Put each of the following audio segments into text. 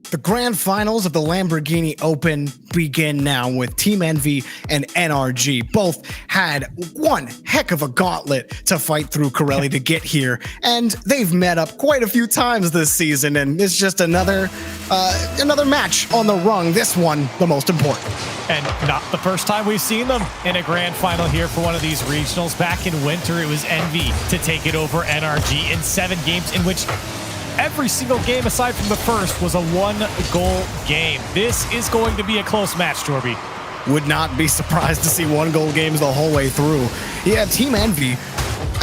The grand finals of the Lamborghini Open begin now with Team EnVy and NRG. Both had one heck of a gauntlet to fight through, Corelli, to get here. And they've met up quite a few times this season, and it's just another match on the rung. This one, the most important. And not the first time we've seen them in a grand final here for one of these regionals. Back in winter, it was EnVy to take it over NRG in 7 games, in which every single game aside from the first was a 1-goal game. This is going to be a close match, Torby. Would not be surprised to see 1-goal games the whole way through. Yeah, Team EnVy,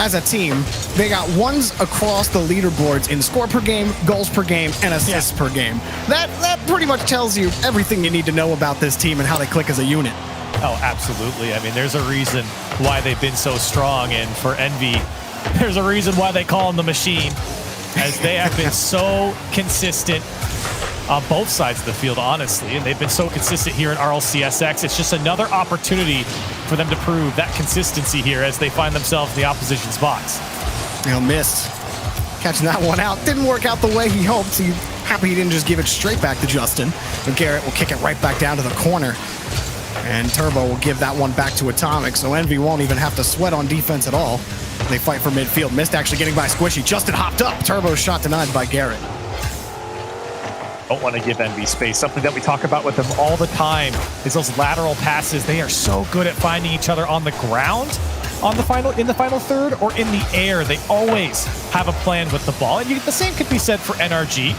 as a team, they got ones across the leaderboards in score per game, goals per game, and assists per game. That pretty much tells you everything you need to know about this team and how they click as a unit. Oh, absolutely. I mean, there's a reason why they've been so strong, and for EnVy, there's a reason why they call them the Machine, as they have been so consistent on both sides of the field, honestly, and they've been so consistent here in RLCS X. It's just another opportunity for them to prove that consistency here as they find themselves in the opposition's box. Missed. Catching that one out. Didn't work out the way he hoped. He's happy he didn't just give it straight back to Justin. But Garrett will kick it right back down to the corner. And Turbo will give that one back to Atomic, so EnVy won't even have to sweat on defense at all. They fight for midfield. Missed actually getting by Squishy. Justin hopped up. Turbo's shot denied by Garrett. Don't want to give EnVy space. Something that we talk about with them all the time is those lateral passes. They are so good at finding each other on the ground in the final third or in the air. They always have a plan with the ball. And the same could be said for NRG,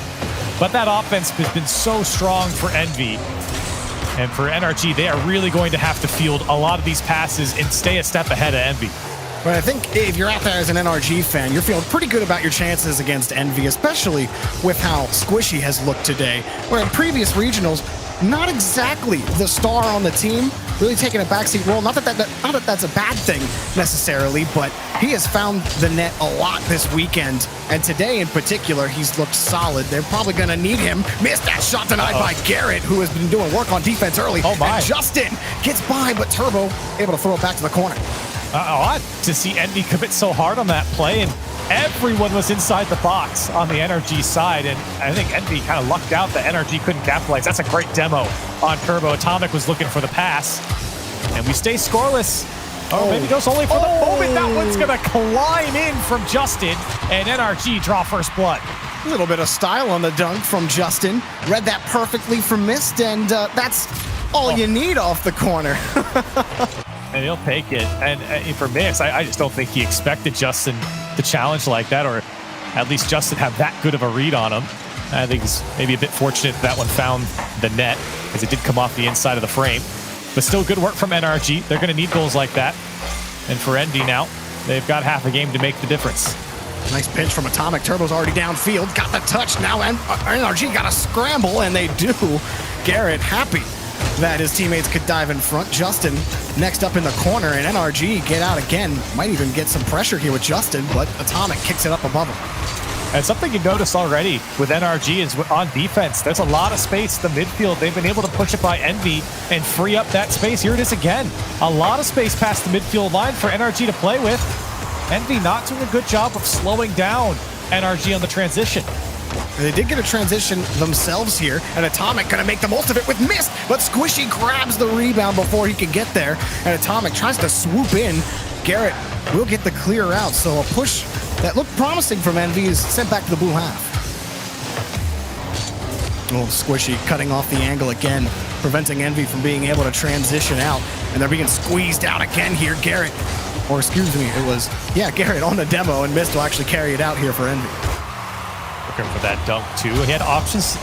but that offense has been so strong for EnVy. And for NRG, they are really going to have to field a lot of these passes and stay a step ahead of EnVy. But I think if you're out there as an NRG fan, you're feeling pretty good about your chances against EnVy, especially with how Squishy has looked today. Where in previous regionals, not exactly the star on the team, really taking a backseat role. Not that that's a bad thing necessarily, but he has found the net a lot this weekend. And today in particular, he's looked solid. They're probably going to need him. Missed that shot denied by Garrett, who has been doing work on defense early. Oh my. And Justin gets by, but Turbo able to throw it back to the corner. Odd to see EnVy commit so hard on that play, and everyone was inside the box on the NRG side, and I think EnVy kind of lucked out that NRG couldn't capitalize. That's a great demo on Turbo. Atomic was looking for the pass, and we stay scoreless. Or maybe goes only for the moment. That one's going to climb in from Justin, and NRG draw first blood. A little bit of style on the dunk from Justin. Read that perfectly from Mist, and that's all you need off the corner. And he'll take it. And for Mix, I just don't think he expected Justin to challenge like that, or at least Justin have that good of a read on him. I think he's maybe a bit fortunate that one found the net, as it did come off the inside of the frame. But still good work from NRG. They're going to need goals like that. And for EnVy now, they've got half a game to make the difference. Nice pinch from Atomic. Turbo's already downfield. Got the touch now, and NRG got a scramble, and they do. Garrett happy that his teammates could dive in front. Justin next up in the corner, and NRG get out again. Might even get some pressure here with Justin, but Atomic kicks it up above him. And something you notice already with NRG is on defense, there's a lot of space in the midfield. They've been able to push it by EnVy and free up that space. Here it is again. A lot of space past the midfield line for NRG to play with. EnVy not doing a good job of slowing down NRG on the transition. They did get a transition themselves here, and Atomic gonna make the most of it with Mist, but Squishy grabs the rebound before he can get there, and Atomic tries to swoop in. Garrett will get the clear out, so a push that looked promising from EnVy is sent back to the blue half. Oh, Squishy cutting off the angle again, preventing EnVy from being able to transition out, and they're being squeezed out again here. Garrett, or excuse me, it was, Garrett on the demo, and Mist will actually carry it out here for EnVy. For that dunk too. He had options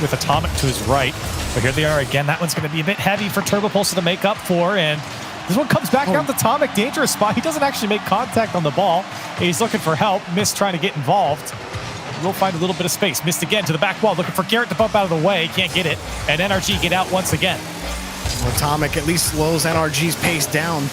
with Atomic to his right, but here they are again. That one's going to be a bit heavy for Turbopolsa to make up for, and this one comes back down to Atomic. Dangerous spot. He doesn't actually make contact on the ball. He's looking for help. Mist trying to get involved. We'll find a little bit of space. Mist again to the back wall, looking for Garrett to bump out of the way. Can't get it, and NRG get out once again. Atomic at least slows NRG's pace down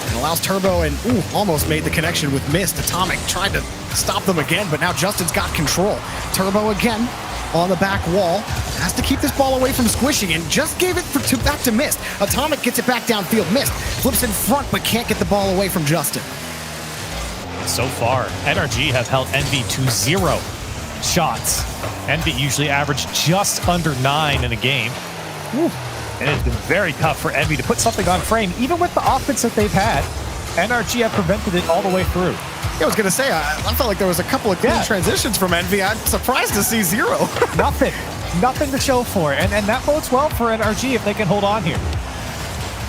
and allows Turbo, and almost made the connection with Mist. Atomic tried to stop them again, but now Justin's got control. Turbo again on the back wall. Has to keep this ball away from Squishy, and just gave it back to Mist. Atomic gets it back downfield. Mist flips in front, but can't get the ball away from Justin. So far, NRG have held EnVy to 0 shots. EnVy usually averaged just under 9 in a game. Whew. And it's been very tough for EnVy to put something on frame, even with the offense that they've had. NRG have prevented it all the way through. Yeah, I was going to say, I felt like there was a couple of clean transitions from EnVy. I'm surprised to see 0. Nothing to show for it. And that bodes well for NRG if they can hold on here.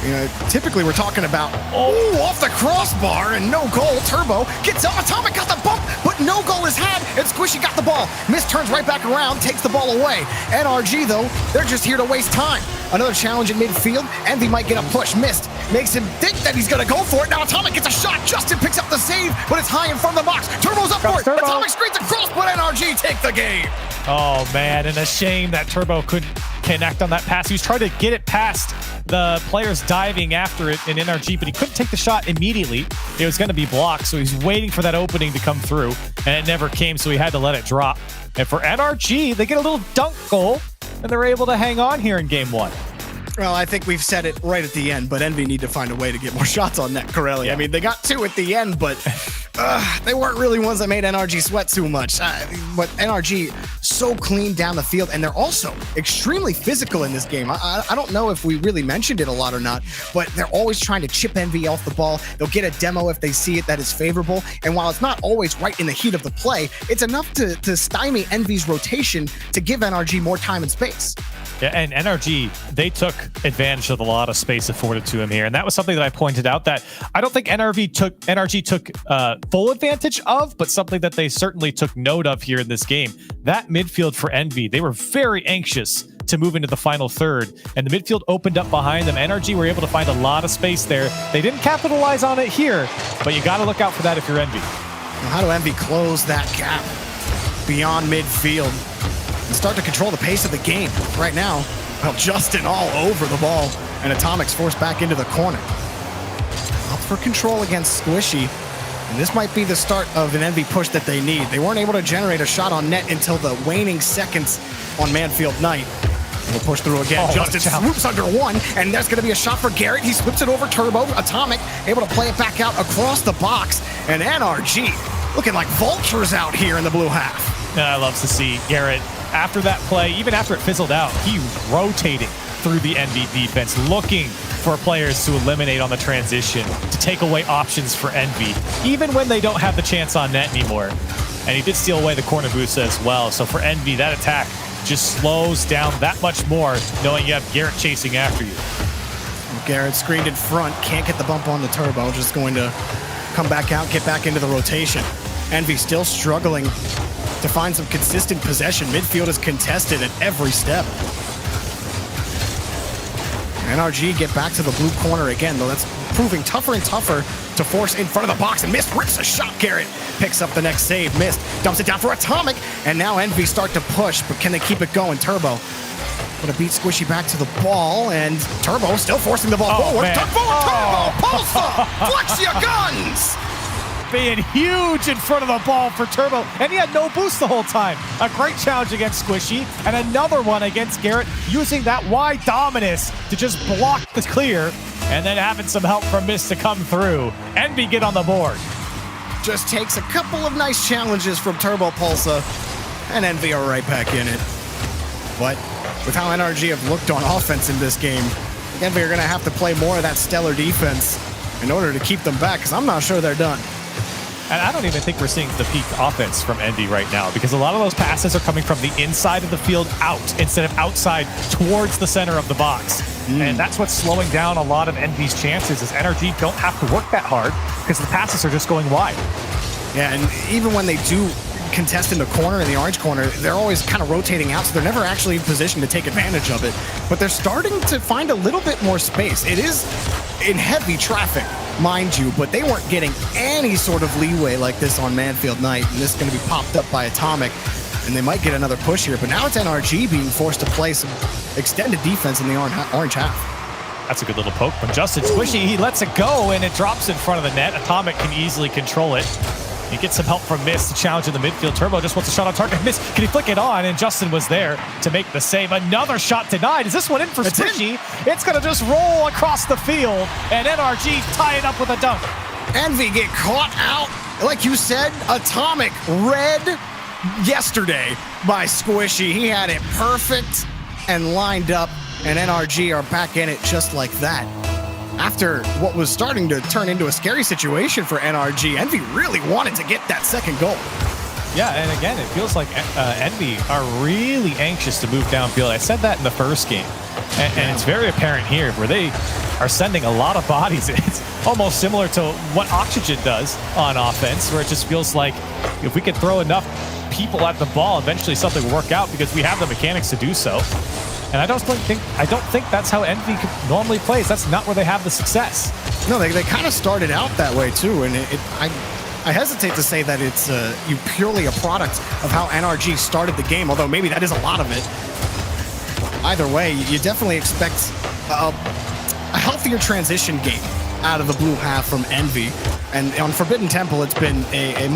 You know, typically we're talking about, off the crossbar and no goal. Turbo gets up, Atomic got the bump, but no goal is had, and Squishy got the ball. Mist turns right back around, takes the ball away. NRG, though, they're just here to waste time. Another challenge in midfield. EnVy might get a push. Mist makes him think that he's going to go for it. Now Atomic gets a shot. Justin picks up the save, but it's high in front of the box. Turbo's up for it. Turbo. Atomic screens across, but NRG take the game. Oh, man, and a shame that Turbo couldn't connect on that pass. He was trying to get it past the players diving after it in NRG, but he couldn't take the shot immediately. It was going to be blocked, so he's waiting for that opening to come through, and it never came, so he had to let it drop. And for NRG, they get a little dunk goal, and they're able to hang on here in game 1. Well, I think we've said it right at the end, but EnVy need to find a way to get more shots on net, Corelli. Yeah. I mean, they got 2 at the end, but they weren't really ones that made NRG sweat too much. But NRG so clean down the field, and they're also extremely physical in this game. I don't know if we really mentioned it a lot or not, but they're always trying to chip EnVy off the ball. They'll get a demo if they see it that is favorable, and while it's not always right in the heat of the play, it's enough to stymie EnVy's rotation to give NRG more time and space. Yeah, and NRG, they took advantage of a lot of space afforded to him here. And that was something that I pointed out that I don't think NRG took full advantage of, but something that they certainly took note of here in this game. That midfield for EnVy, they were very anxious to move into the final third, and the midfield opened up behind them. NRG were able to find a lot of space there. They didn't capitalize on it here, but you got to look out for that if you're EnVy. Well, how do EnVy close that gap beyond midfield and start to control the pace of the game? Right now, well, Justin all over the ball, and Atomic's forced back into the corner. Up for control against Squishy, and this might be the start of an EnVy push that they need. They weren't able to generate a shot on net until the waning seconds on Manfield Night. We'll push through again. Justin swoops under 1, and there's going to be a shot for Garrett. He whips it over Turbo. Atomic able to play it back out across the box, and NRG looking like vultures out here in the blue half. And I love to see Garrett. After that play, even after it fizzled out, he was rotating through the EnVy defense, looking for players to eliminate on the transition, to take away options for EnVy, even when they don't have the chance on net anymore. And he did steal away the corner boost as well. So for EnVy, that attack just slows down that much more, knowing you have Garrett chasing after you. Garrett screened in front, can't get the bump on the Turbo, just going to come back out, get back into the rotation. EnVy still struggling to find some consistent possession. Midfield is contested at every step. NRG get back to the blue corner again, though that's proving tougher and tougher to force in front of the box, and Mist rips a shot. Garrett picks up the next save. Mist dumps it down for Atomic, and now EnVy start to push, but can they keep it going? Turbo gonna beat Squishy back to the ball, and Turbo still forcing the ball forward. Man. Turbopolsa, flex your guns! Being huge in front of the ball for Turbo, and he had no boost the whole time. A great challenge against Squishy, and another one against Garrett, using that wide dominus to just block the clear, and then having some help from Mist to come through. EnVy get on the board. Just takes a couple of nice challenges from Turbopolsa, and EnVy are right back in it. But with how NRG have looked on offense in this game, EnVy are gonna have to play more of that stellar defense in order to keep them back, because I'm not sure they're done. And I don't even think we're seeing the peak offense from EnVy right now, because a lot of those passes are coming from the inside of the field out instead of outside towards the center of the box. And that's what's slowing down a lot of EnVy's chances, is NRG don't have to work that hard because the passes are just going wide. Yeah, and even when they do contest in the corner, in the orange corner, they're always kind of rotating out, so they're never actually in position to take advantage of it. But they're starting to find a little bit more space. It is in heavy traffic, mind you, but they weren't getting any sort of leeway like this on Manfield Night, and this is going to be popped up by Atomic, and they might get another push here. But now it's NRG being forced to play some extended defense in the orange half. That's a good little poke from Justin. Squishy, he lets it go, and it drops in front of the net. Atomic can easily control it. He gets some help from Mist to challenge in the midfield. Turbo just wants a shot on target. Mist, can he flick it on? And Justin was there to make the save. Another shot denied. Is this one in for Squishy? It's going to just roll across the field, and NRG tie it up with a dunk. EnVy get caught out. Like you said, Atomic, red, yesterday by Squishy. He had it perfect and lined up, and NRG are back in it just like that. After what was starting to turn into a scary situation for NRG, EnVy really wanted to get that second goal. Yeah, and again, it feels like EnVy are really anxious to move downfield. I said that in the first game, and it's very apparent here where they are sending a lot of bodies. It's almost similar to what Oxygen does on offense, where it just feels like if we could throw enough people at the ball, eventually something will work out because we have the mechanics to do so. And I don't think that's how EnVy normally plays. That's not where they have the success. No, they kind of started out that way too, and I hesitate to say that it's purely a product of how NRG started the game, although maybe that is a lot of it. Either way, you definitely expect a healthier transition game out of the blue half from EnVy. And on Forbidden Temple, it's been a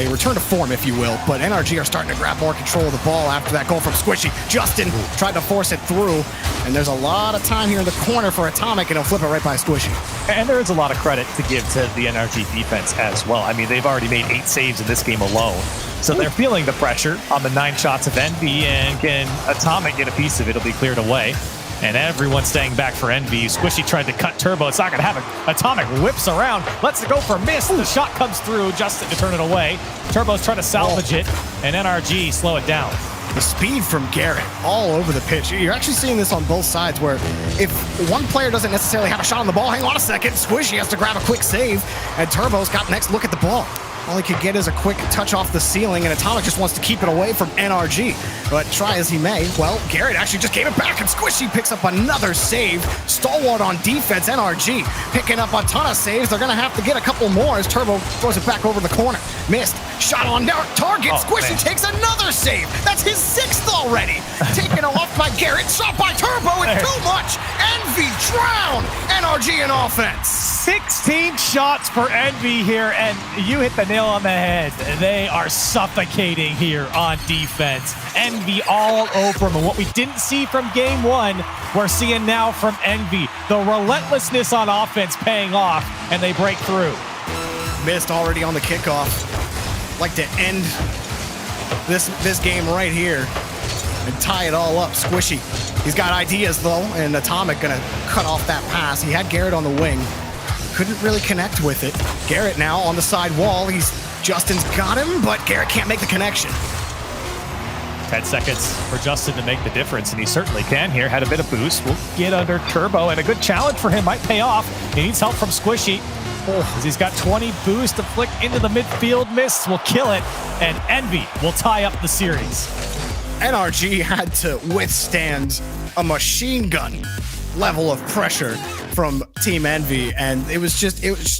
return to form, if you will. But NRG are starting to grab more control of the ball after that goal from Squishy. Justin tried to force it through, and there's a lot of time here in the corner for Atomic, and he'll flip it right by Squishy. And there is a lot of credit to give to the NRG defense as well. I mean, they've already made 8 saves in this game alone. So they're feeling the pressure on the 9 shots of EnVy, and can Atomic get a piece of it, it'll be cleared away. And everyone's staying back for EnVy. Squishy tried to cut Turbo. It's not going to happen. Atomic whips around, lets it go for a miss. The shot comes through. Justin to turn it away. Turbo's trying to salvage it, and NRG slow it down. The speed from Garrett all over the pitch. You're actually seeing this on both sides, where if one player doesn't necessarily have a shot on the ball, hang on a second, Squishy has to grab a quick save, and Turbo's got next look at the ball. All he could get is a quick touch off the ceiling, and Atomic just wants to keep it away from NRG. But try as he may, well, Garrett actually just gave it back, and Squishy picks up another save. Stalwart on defense, NRG picking up a ton of saves. They're going to have to get a couple more as Turbo throws it back over the corner. Missed. Shot on target. Squishy takes another save. That's his 6th already. Taken off by Garrett. Shot by Turbo. It's too much. EnVy drown NRG in offense. 16 shots for EnVy here, and you hit the nail on the head. They are suffocating here on defense. EnVy all over them. And what we didn't see from game 1, we're seeing now from EnVy. The relentlessness on offense paying off, and they break through. Missed already on the kickoff. Like to end this game right here and tie it all up. Squishy. He's got ideas though, and Atomic gonna cut off that pass. He had Garrett on the wing. Couldn't really connect with it. Garrett now on the side wall. Justin's got him, but Garrett can't make the connection. 10 seconds for Justin to make the difference, and he certainly can here. Had a bit of boost. We'll get under Turbo, and a good challenge for him might pay off. He needs help from Squishy. As he's got 20 boost to flick into the midfield. Miss will kill it, and EnVy will tie up the series. NRG had to withstand a machine gun level of pressure from Team EnVy, and it was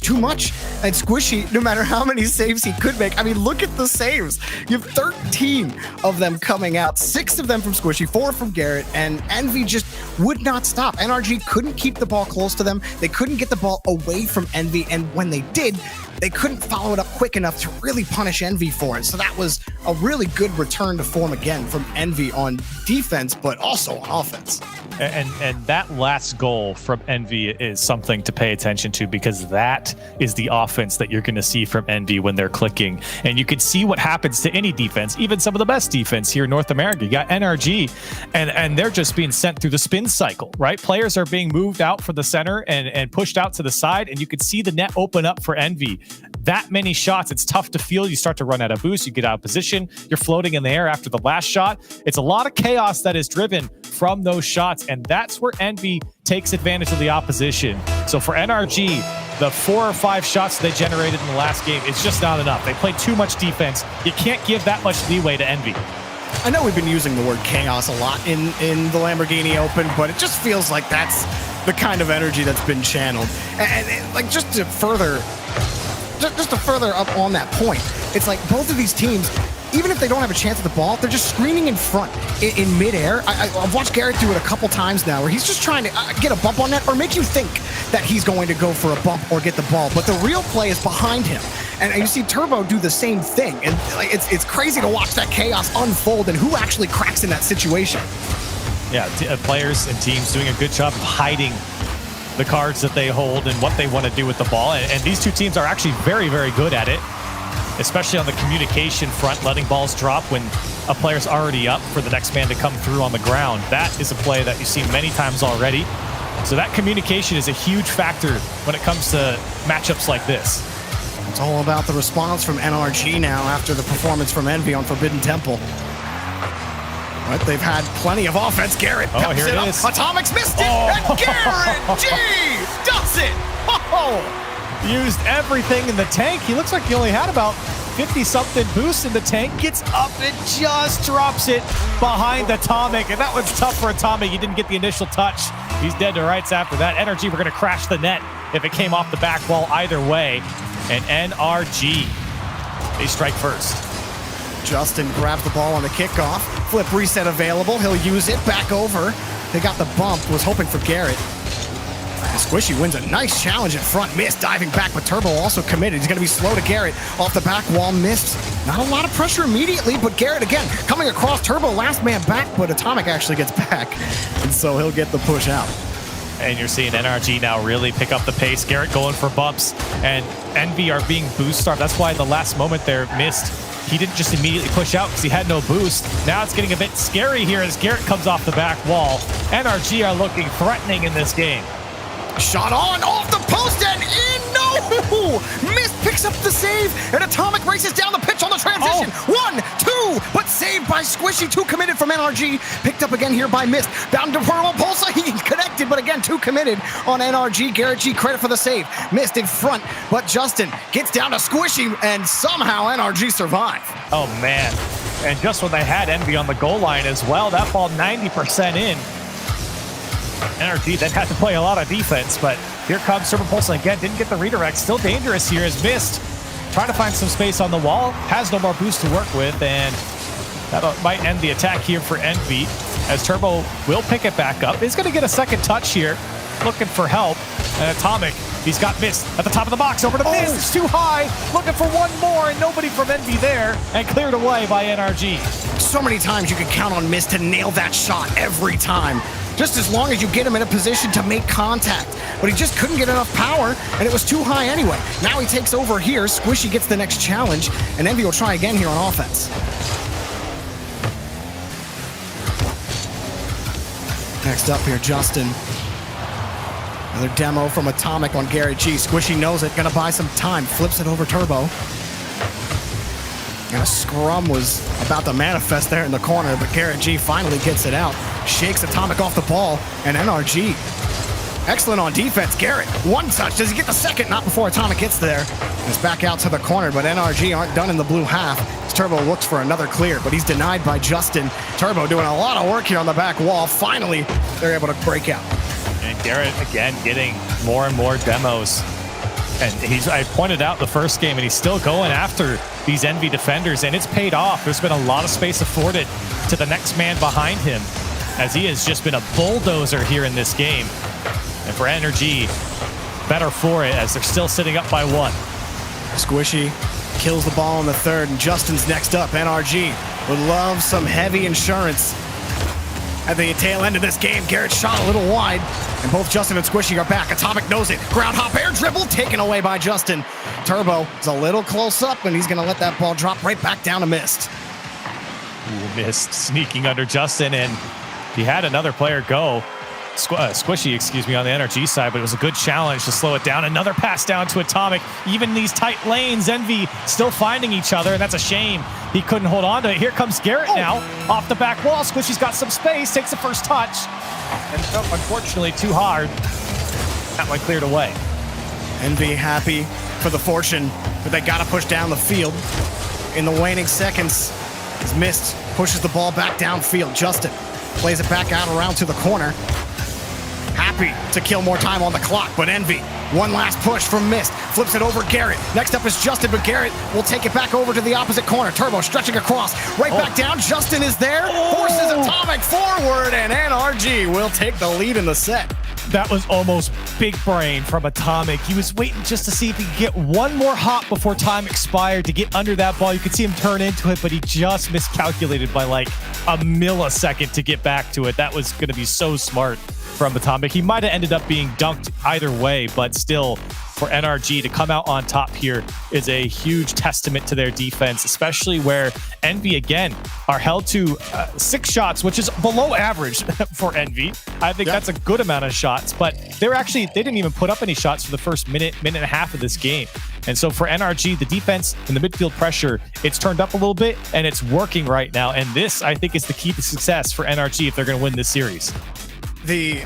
too much. And Squishy, no matter how many saves he could make, I mean, look at the saves. You have 13 of them coming out, 6 of them from Squishy, 4 from Garrett, and EnVy just would not stop. NRG couldn't keep the ball close to them. They couldn't get the ball away from EnVy, and when they did, they couldn't follow it up quick enough to really punish EnVy for it. So that was a really good return to form again from EnVy on defense, but also on offense. And that last goal from EnVy is something to pay attention to, because that is the offense that you're going to see from EnVy when they're clicking. And you can see what happens to any defense, even some of the best defense here in North America. You got NRG, and they're just being sent through the spin cycle, right? Players are being moved out for the center and pushed out to the side, and you can see the net open up for EnVy. That many shots, it's tough to field. You start to run out of boost, you get out of position, you're floating in the air after the last shot. It's a lot of chaos that is driven from those shots, and that's where EnVy takes advantage of the opposition. So for NRG, the 4 or 5 shots they generated in the last game, it's just not enough. They played too much defense. You can't give that much leeway to EnVy. I know we've been using the word chaos a lot in the Lamborghini Open, but it just feels like that's the kind of energy that's been channeled. And like just to further up on that point, it's like both of these teams, even if they don't have a chance at the ball, they're just screening in front in midair. I've watched Garrett do it a couple times now, where he's just trying to get a bump on net or make you think that he's going to go for a bump or get the ball, but the real play is behind him. And you see Turbo do the same thing, and it's crazy to watch that chaos unfold and who actually cracks in that situation. Yeah, players and teams doing a good job of hiding the cards that they hold and what they want to do with the ball. And these two teams are actually very, very good at it. especially on the communication front, letting balls drop when a player's already up for the next man to come through on the ground. That is a play that you've seen many times already. So that communication is a huge factor when it comes to matchups like this. It's all about the response from NRG now after the performance from EnVy on Forbidden Temple. But they've had plenty of offense. Garrett peps here it it up. is. Atomics missed it, and Garrett G does it! Oh! Used everything in the tank. He looks like he only had about 50-something boost in the tank. Gets up and just drops it behind Atomic, and that was tough for Atomic. He didn't get the initial touch. He's dead to rights after that. NRG were going to crash the net if it came off the back wall either way. And NRG, they strike first. Justin grabs the ball on the kickoff. Flip reset available. He'll use it back over. They got the bump. Was hoping for Garrett. And Squishy wins a nice challenge in front. Missed diving back, but Turbo also committed. He's going to be slow to Garrett. Off the back wall, missed. Not a lot of pressure immediately, but Garrett again coming across. Turbo last man back, but Atomic actually gets back. And so he'll get the push out. And you're seeing NRG now really pick up the pace. Garrett going for bumps, and EnVy are being boost starved. That's why the last moment there missed. He didn't just immediately push out because he had no boost. Now it's getting a bit scary here as Garrett comes off the back wall. NRG are looking threatening in this game. Shot on, off the post and in, no! Mist picks up the save, and Atomic races down the pitch on the transition. 1, 2, but saved by Squishy. 2 committed from NRG. Picked up again here by Mist. Bound to Turbopolsa, he connected, but again, 2 committed on NRG. Garrett G, credit for the save. Mist in front, but Justin gets down to Squishy, and somehow NRG survive. Oh, man. And just when they had EnVy on the goal line as well, that ball 90% in. NRG then had to play a lot of defense, but here comes Turbopolsa again. Didn't get the redirect. Still dangerous here as Mist trying to find some space on the wall. Has no more boost to work with, and that might end the attack here for EnVy as Turbo will pick it back up. He's going to get a second touch here, looking for help. And Atomic, he's got Mist at the top of the box. Over to Mist. It's too high. Looking for one more, and nobody from EnVy there, and cleared away by NRG. So many times you can count on Mist to nail that shot every time. Just as long as you get him in a position to make contact. But he just couldn't get enough power, and it was too high anyway. Now he takes over here. Squishy gets the next challenge, and EnVy will try again here on offense. Next up here, Justin. Another demo from Atomic on Garrett G. Squishy knows it, gonna buy some time. Flips it over Turbo. And a scrum was about to manifest there in the corner, but Garrett G finally gets it out. Shakes Atomic off the ball, and NRG excellent on defense. Garrett, 1 touch. Does he get the second? Not before Atomic gets there. It's back out to the corner, but NRG aren't done in the blue half. As Turbo looks for another clear, but he's denied by Justin. Turbo doing a lot of work here on the back wall. Finally, they're able to break out. And Garrett, again, getting more and more demos. And I pointed out the first game, and he's still going after these EnVy defenders, and it's paid off. There's been a lot of space afforded to the next man behind him, as he has just been a bulldozer here in this game. And for NRG, better for it, as they're still sitting up by 1. Squishy kills the ball in the third, and Justin's next up. NRG would love some heavy insurance. At the tail end of this game, Garrett shot a little wide, and both Justin and Squishy are back. Atomic knows it. Ground hop air dribble taken away by Justin. Turbo is a little close up, and he's going to let that ball drop right back down to Mist. Mist sneaking under Justin, and he had another player go. Squishy, excuse me, on the NRG side, but it was a good challenge to slow it down. Another pass down to Atomic. Even in these tight lanes, EnVy still finding each other, and that's a shame. He couldn't hold on to it. Here comes Garrett now, off the back wall. Squishy's got some space, takes the first touch, and unfortunately too hard. That one cleared away. EnVy happy for the fortune, but they got to push down the field. In the waning seconds, as Mist pushes the ball back downfield. Justin plays it back out around to the corner. Happy to kill more time on the clock, but EnVy, one last push from Mist, flips it over Garrett. Next up is Justin, but Garrett will take it back over to the opposite corner. Turbo stretching across, right back down. Justin is there, forces Atomic forward, and NRG will take the lead in the set. That was almost big brain from Atomic. He was waiting just to see if he could get one more hop before time expired to get under that ball. You could see him turn into it, but he just miscalculated by like a millisecond to get back to it. That was going to be so smart from Atomic. He might have ended up being dunked either way, but still for NRG to come out on top here is a huge testament to their defense, especially where EnVy, again, are held to 6 shots, which is below average for EnVy. I think that's a good amount of shots, but they didn't even put up any shots for the first minute and a half of this game. And so for NRG, the defense and the midfield pressure, it's turned up a little bit and it's working right now. And this, I think, is the key to success for NRG if they're going to win this series. The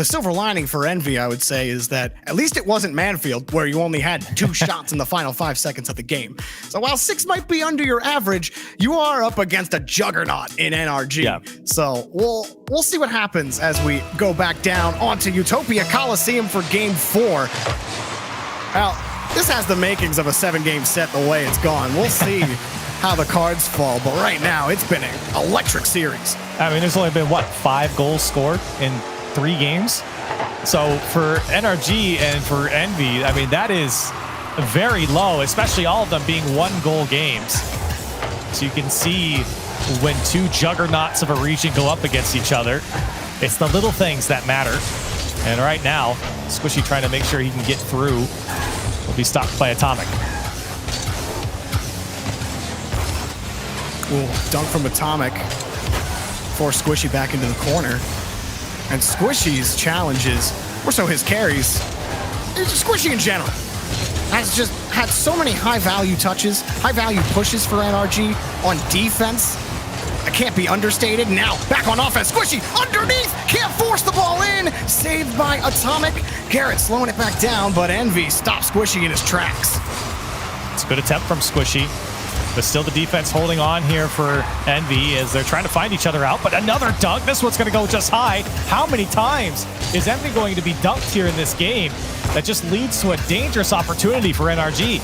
silver lining for EnVy, I would say, is that at least it wasn't Manfield, where you only had 2 shots in the final 5 seconds of the game. So while 6 might be under your average, you are up against a juggernaut in NRG. Yeah. So we'll see what happens as we go back down onto Utopia Coliseum for Game 4. Now, this has the makings of a 7-game set the way it's gone. We'll see how the cards fall, but right now it's been an electric series. I mean, there's only been, 5 goals scored in 3 games? So for NRG and for EnVy, I mean, that is very low, especially all of them being 1-goal games. So you can see when 2 juggernauts of a region go up against each other, it's the little things that matter. And right now, Squishy trying to make sure he can get through. Will be stopped by Atomic. Cool dunk from Atomic. Force Squishy back into the corner. And Squishy's challenges, more so his carries, Squishy in general, has just had so many high-value touches, high-value pushes for NRG on defense. It can't be understated. Now, back on offense. Squishy underneath. Can't force the ball in. Saved by Atomic. Garrett slowing it back down, but EnVy stops Squishy in his tracks. It's a good attempt from Squishy, but still the defense holding on here for EnVy as they're trying to find each other out. But another dunk. This one's going to go just high. How many times is EnVy going to be dunked here in this game? That just leads to a dangerous opportunity for NRG.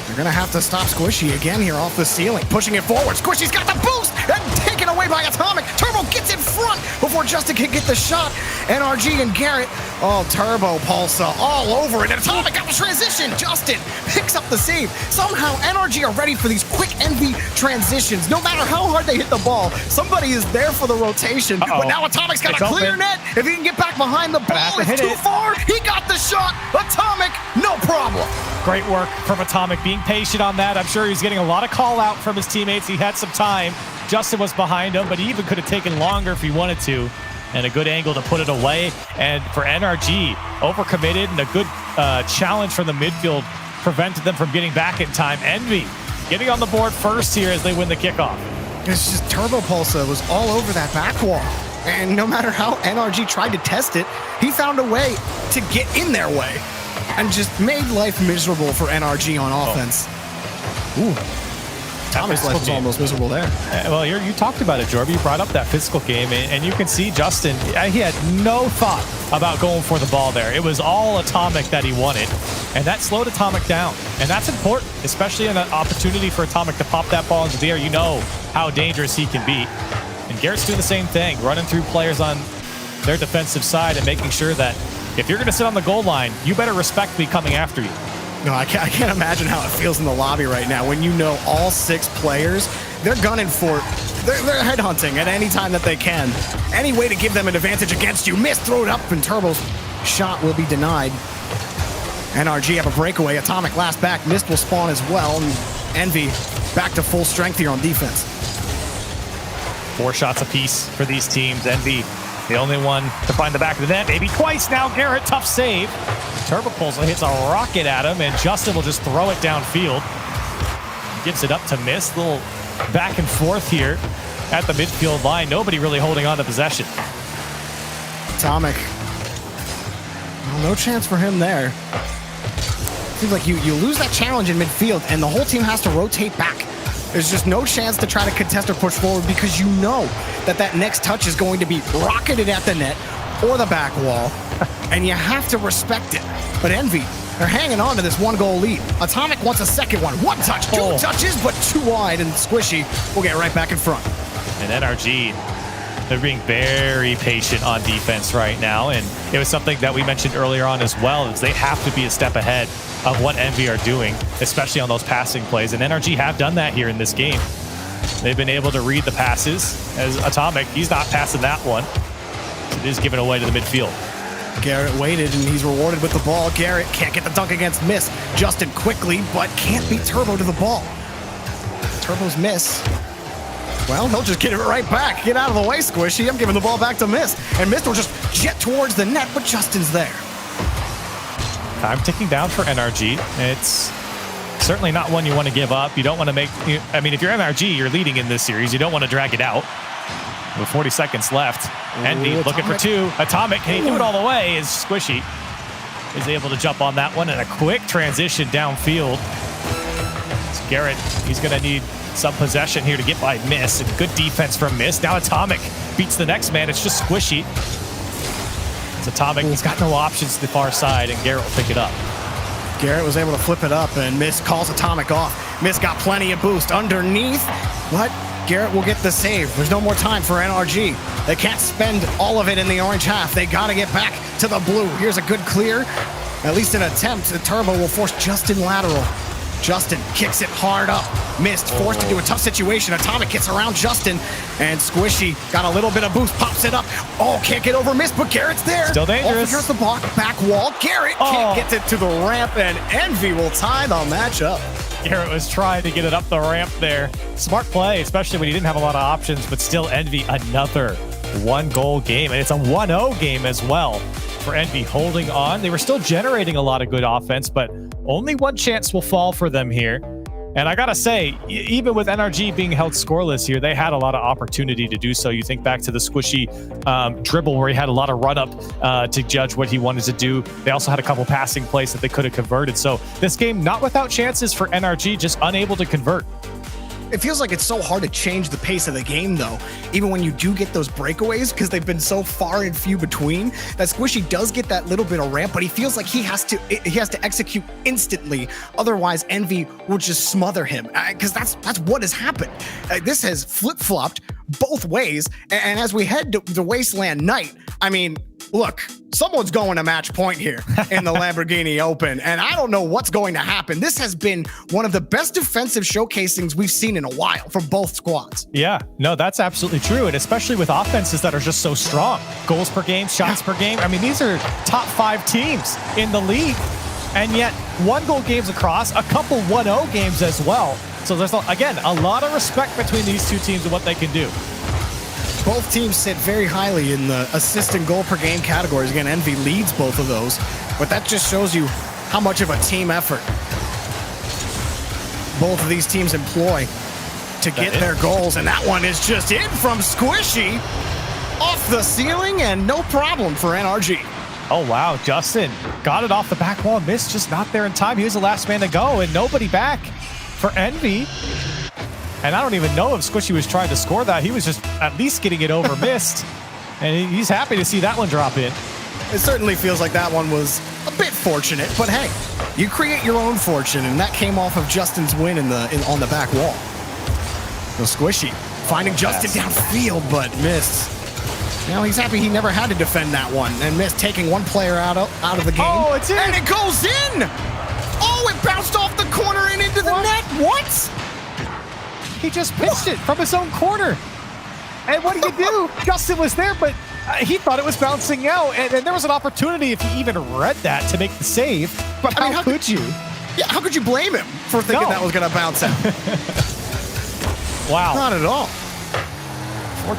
They're going to have to stop Squishy again here off the ceiling. Pushing it forward. Squishy's got the boost and taken away by Atomic. Turbo gets in front before Justin can get the shot. NRG and Garrett, Turbopolsa all over it. And Atomic got the transition. Justin picks up the save. Somehow NRG are ready for these quick EnVy transitions. No matter how hard they hit the ball, somebody is there for the rotation. But now Atomic's got a clear net. If he can get back behind the ball, it's too far. He got the shot. Atomic, no problem. Great work from Atomic, being patient on that. I'm sure he's getting a lot of call out from his teammates. He had some time. Justin was behind him, but he even could have taken longer if he wanted to. And a good angle to put it away. And for NRG, overcommitted, and a good challenge from the midfield prevented them from getting back in time. EnVy getting on the board first here as they win the kickoff. It's just Turbopolsa was all over that back wall. And no matter how NRG tried to test it, he found a way to get in their way and just made life miserable for NRG on offense. Ooh. Tommy's life was almost miserable there. Well, you talked about it, Jorby. You brought up that physical game, and you can see Justin, he had no thought about going for the ball there. It was all Atomic that he wanted, and that slowed Atomic down. And that's important, especially in an opportunity for Atomic to pop that ball into the air. You know how dangerous he can be. And Garrett's doing the same thing, running through players on their defensive side and making sure that if you're going to sit on the goal line, you better respect me coming after you. No, I can't imagine how it feels in the lobby right now when you know all 6 players, they're gunning for, they're headhunting at any time that they can. Any way to give them an advantage against you. Missed, throw it up, and Turbo's shot will be denied. NRG have a breakaway. Atomic last back. Mist will spawn as well. And EnVy back to full strength here on defense. 4 shots apiece for these teams. EnVy, the only one to find the back of the net. Maybe twice now. Garrett, tough save. Turbopolsa hits a rocket at him, and Justin will just throw it downfield. Gives it up to Mist. A little back and forth here at the midfield line. Nobody really holding on to possession. Atomic. Well, no chance for him there. Seems like you lose that challenge in midfield, and the whole team has to rotate back. There's just no chance to try to contest or push forward because you know that next touch is going to be rocketed at the net or the back wall, and you have to respect it. But EnVy, they're hanging on to this 1-goal lead. Atomic wants a second one. 1 touch, 2 touches, but too wide, and Squishy will get right back in front. And NRG, they're being very patient on defense right now, and it was something that we mentioned earlier on as well, is they have to be a step ahead of what EnVy are doing, especially on those passing plays, and NRG have done that here in this game. They've been able to read the passes, as Atomic, he's not passing that one. It is given away to the midfield. Garrett waited, and he's rewarded with the ball. Garrett can't get the dunk against Miss. Justin quickly, but can't beat Turbo to the ball. Turbo's miss. Well, he'll just get it right back. Get out of the way, Squishy. I'm giving the ball back to Miss. And Miss will just jet towards the net, but Justin's there. Time ticking down for NRG. It's certainly not one you want to give up. You don't want to make... I mean, if you're NRG, you're leading in this series. You don't want to drag it out. With 40 seconds left. EnVy looking for two. Atomic, can he do it all the way? As Squishy is able to jump on that one. And a quick transition downfield. It's Garrett, he's going to need some possession here to get by Miss. And good defense from Miss. Now Atomic beats the next man. It's just Squishy. It's Atomic. He's got no options to the far side, and Garrett will pick it up. Garrett was able to flip it up, and Miss calls Atomic off. Miss got plenty of boost underneath, but Garrett will get the save. There's no more time for NRG. They can't spend all of it in the orange half. They got to get back to the blue. Here's a good clear. At least an attempt. The Turbo will force Justin lateral. Justin kicks it hard up. Missed, forced into a tough situation. Atomic gets around Justin, and Squishy got a little bit of boost, pops it up. Oh, can't get over Miss, but Garrett's there. Still dangerous. Here's the back wall. Garrett can't get it to the ramp, and EnVy will tie the match up. Garrett was trying to get it up the ramp there. Smart play, especially when he didn't have a lot of options, but still EnVy another one-goal game, and it's a 1-0 game as well for EnVy holding on. They were still generating a lot of good offense, but only one chance will fall for them here. And I gotta say, even with NRG being held scoreless here, they had a lot of opportunity to do so. You think back to the Squishy dribble where he had a lot of run-up to judge what he wanted to do. They also had a couple passing plays that they could have converted. So this game, not without chances for NRG, just unable to convert. It feels like it's so hard to change the pace of the game, though, even when you do get those breakaways, because they've been so far and few between, that Squishy does get that little bit of ramp, but he feels like he has to execute instantly. Otherwise, EnVy will just smother him, because that's what has happened. This has flip-flopped both ways, and as we head to the Wasteland night, I mean, look, someone's going to match point here in the Lamborghini Open, and I don't know what's going to happen. This has been one of the best defensive showcasings we've seen in a while from both squads. Yeah, no, that's absolutely true, and especially with offenses that are just so strong. Goals per game, shots per game. I mean, these are top 5 teams in the league, and yet 1-goal games across, a couple 1-0 games as well. So there's, again, a lot of respect between these two teams and what they can do. Both teams sit very highly in the assist and goal per game categories. Again, EnVy leads both of those, but that just shows you how much of a team effort both of these teams employ to get their goals. And that one is just in from Squishy off the ceiling, and no problem for NRG. Oh, wow. Justin got it off the back wall. Missed, just not there in time. He was the last man to go, and nobody back for EnVy. And I don't even know if Squishy was trying to score that. He was just at least getting it over Missed. And he's happy to see that one drop in. It certainly feels like that one was a bit fortunate, but hey, you create your own fortune, and that came off of Justin's win on the back wall. So Squishy finding Justin downfield, but missed. Now he's happy he never had to defend that one, and missed, taking one player out of the game. Oh, it's in! And it goes in! Oh, it bounced off the corner and into the net. What? He just pitched it from his own corner. And what did he do? Justin was there, but he thought it was bouncing out. And there was an opportunity, if he even read that, to make the save. But how could you? Yeah, how could you blame him for thinking that was going to bounce out? Wow. Not at all.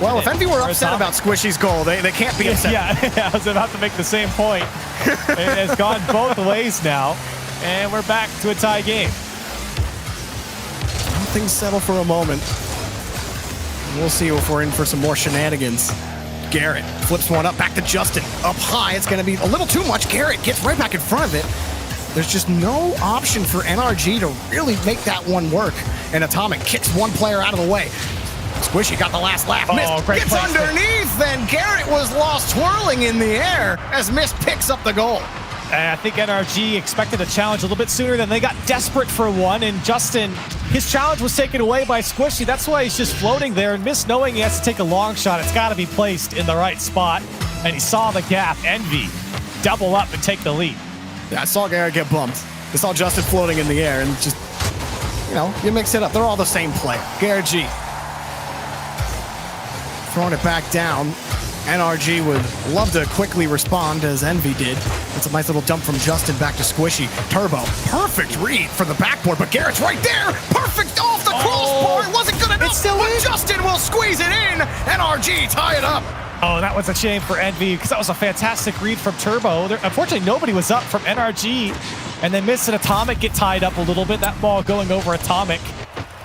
Well, if EnVy were upset about Squishy's goal, they can't be upset. Yeah, I was about to make the same point. It has gone both ways now. And we're back to a tie game. Things settle for a moment. We'll see if we're in for some more shenanigans. Garrett flips one up, back to Justin. Up high, it's going to be a little too much. Garrett gets right back in front of it. There's just no option for NRG to really make that one work. And Atomic kicks one player out of the way. Squishy got the last laugh. Mist gets underneath, and Garrett was lost twirling in the air as Mist picks up the goal. I think NRG expected a challenge a little bit sooner, than they got desperate for one, and Justin, his challenge was taken away by Squishy. That's why he's just floating there, and Miss, knowing he has to take a long shot, it's got to be placed in the right spot, and he saw the gap. EnVy double up and take the lead. Yeah, I saw Garrett get bumped. I saw Justin floating in the air, and just, you mix it up. They're all the same player. Garrett G. Throwing it back down. NRG would love to quickly respond as EnVy did. That's a nice little dump from Justin back to Squishy. Turbo, perfect read for the backboard, but Garrett's right there. Perfect off the crossbar. It wasn't good enough, but Justin will squeeze it in. NRG tie it up. Oh, that was a shame for EnVy because that was a fantastic read from Turbo. Unfortunately, nobody was up from NRG, and they missed an Atomic get tied up a little bit. That ball going over Atomic,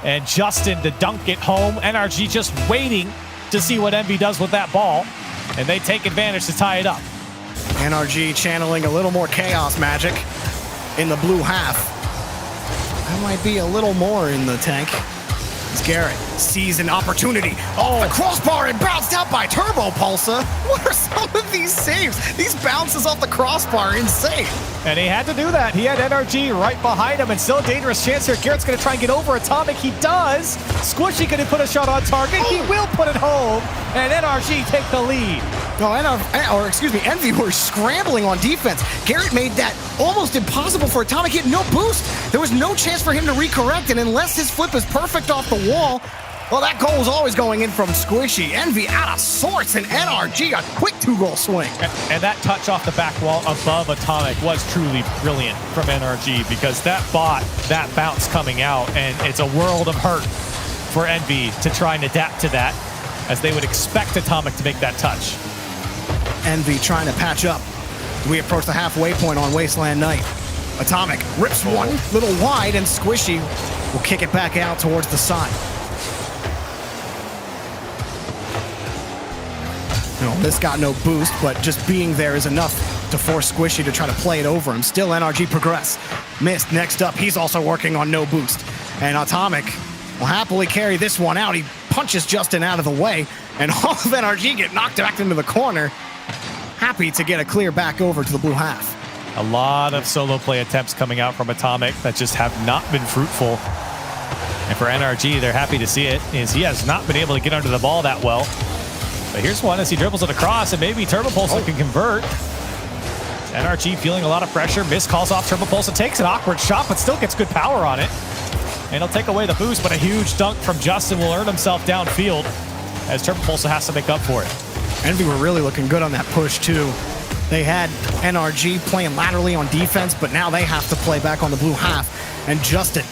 and Justin to dunk it home. NRG just waiting to see what EnVy does with that ball, and they take advantage to tie it up. NRG channeling a little more chaos magic in the blue half. That might be a little more in the tank. As Garrett sees an opportunity. Oh, the crossbar and bounced out by Turbopolsa. What are some of these saves? These bounces off the crossbar are insane. And he had to do that. He had NRG right behind him, and still a dangerous chance here. Garrett's going to try and get over Atomic. He does. Squishy going to put a shot on target. He will put it home, and NRG take the lead. EnVy were scrambling on defense. Garrett made that almost impossible for Atomic. He had no boost. There was no chance for him to recorrect, and unless his flip is perfect off the wall, well, that goal is always going in from Squishy. EnVy out of sorts, and NRG a quick 2-goal swing. And that touch off the back wall above Atomic was truly brilliant from NRG because that bot, that bounce coming out, and it's a world of hurt for EnVy to try and adapt to that, as they would expect Atomic to make that touch. EnVy trying to patch up. We approach the halfway point on Wasteland Night. Atomic rips one, little wide, and Squishy will kick it back out towards the side. This got no boost, but just being there is enough to force Squishy to try to play it over him. Still NRG progress. Missed. Next up, he's also working on no boost. And Atomic will happily carry this one out. He punches Justin out of the way, and all of NRG get knocked back into the corner. Happy to get a clear back over to the blue half. A lot of solo play attempts coming out from Atomic that just have not been fruitful. And for NRG, they're happy to see it, as he has not been able to get under the ball that well. But here's one as he dribbles it across, and maybe Turbopolsa can convert. NRG feeling a lot of pressure. Miss calls off Turbopolsa, takes an awkward shot, but still gets good power on it. And he'll take away the boost, but a huge dunk from Justin will earn himself downfield as Turbopolsa has to make up for it. EnVy were really looking good on that push, too. They had NRG playing laterally on defense, but now they have to play back on the blue half. And Justin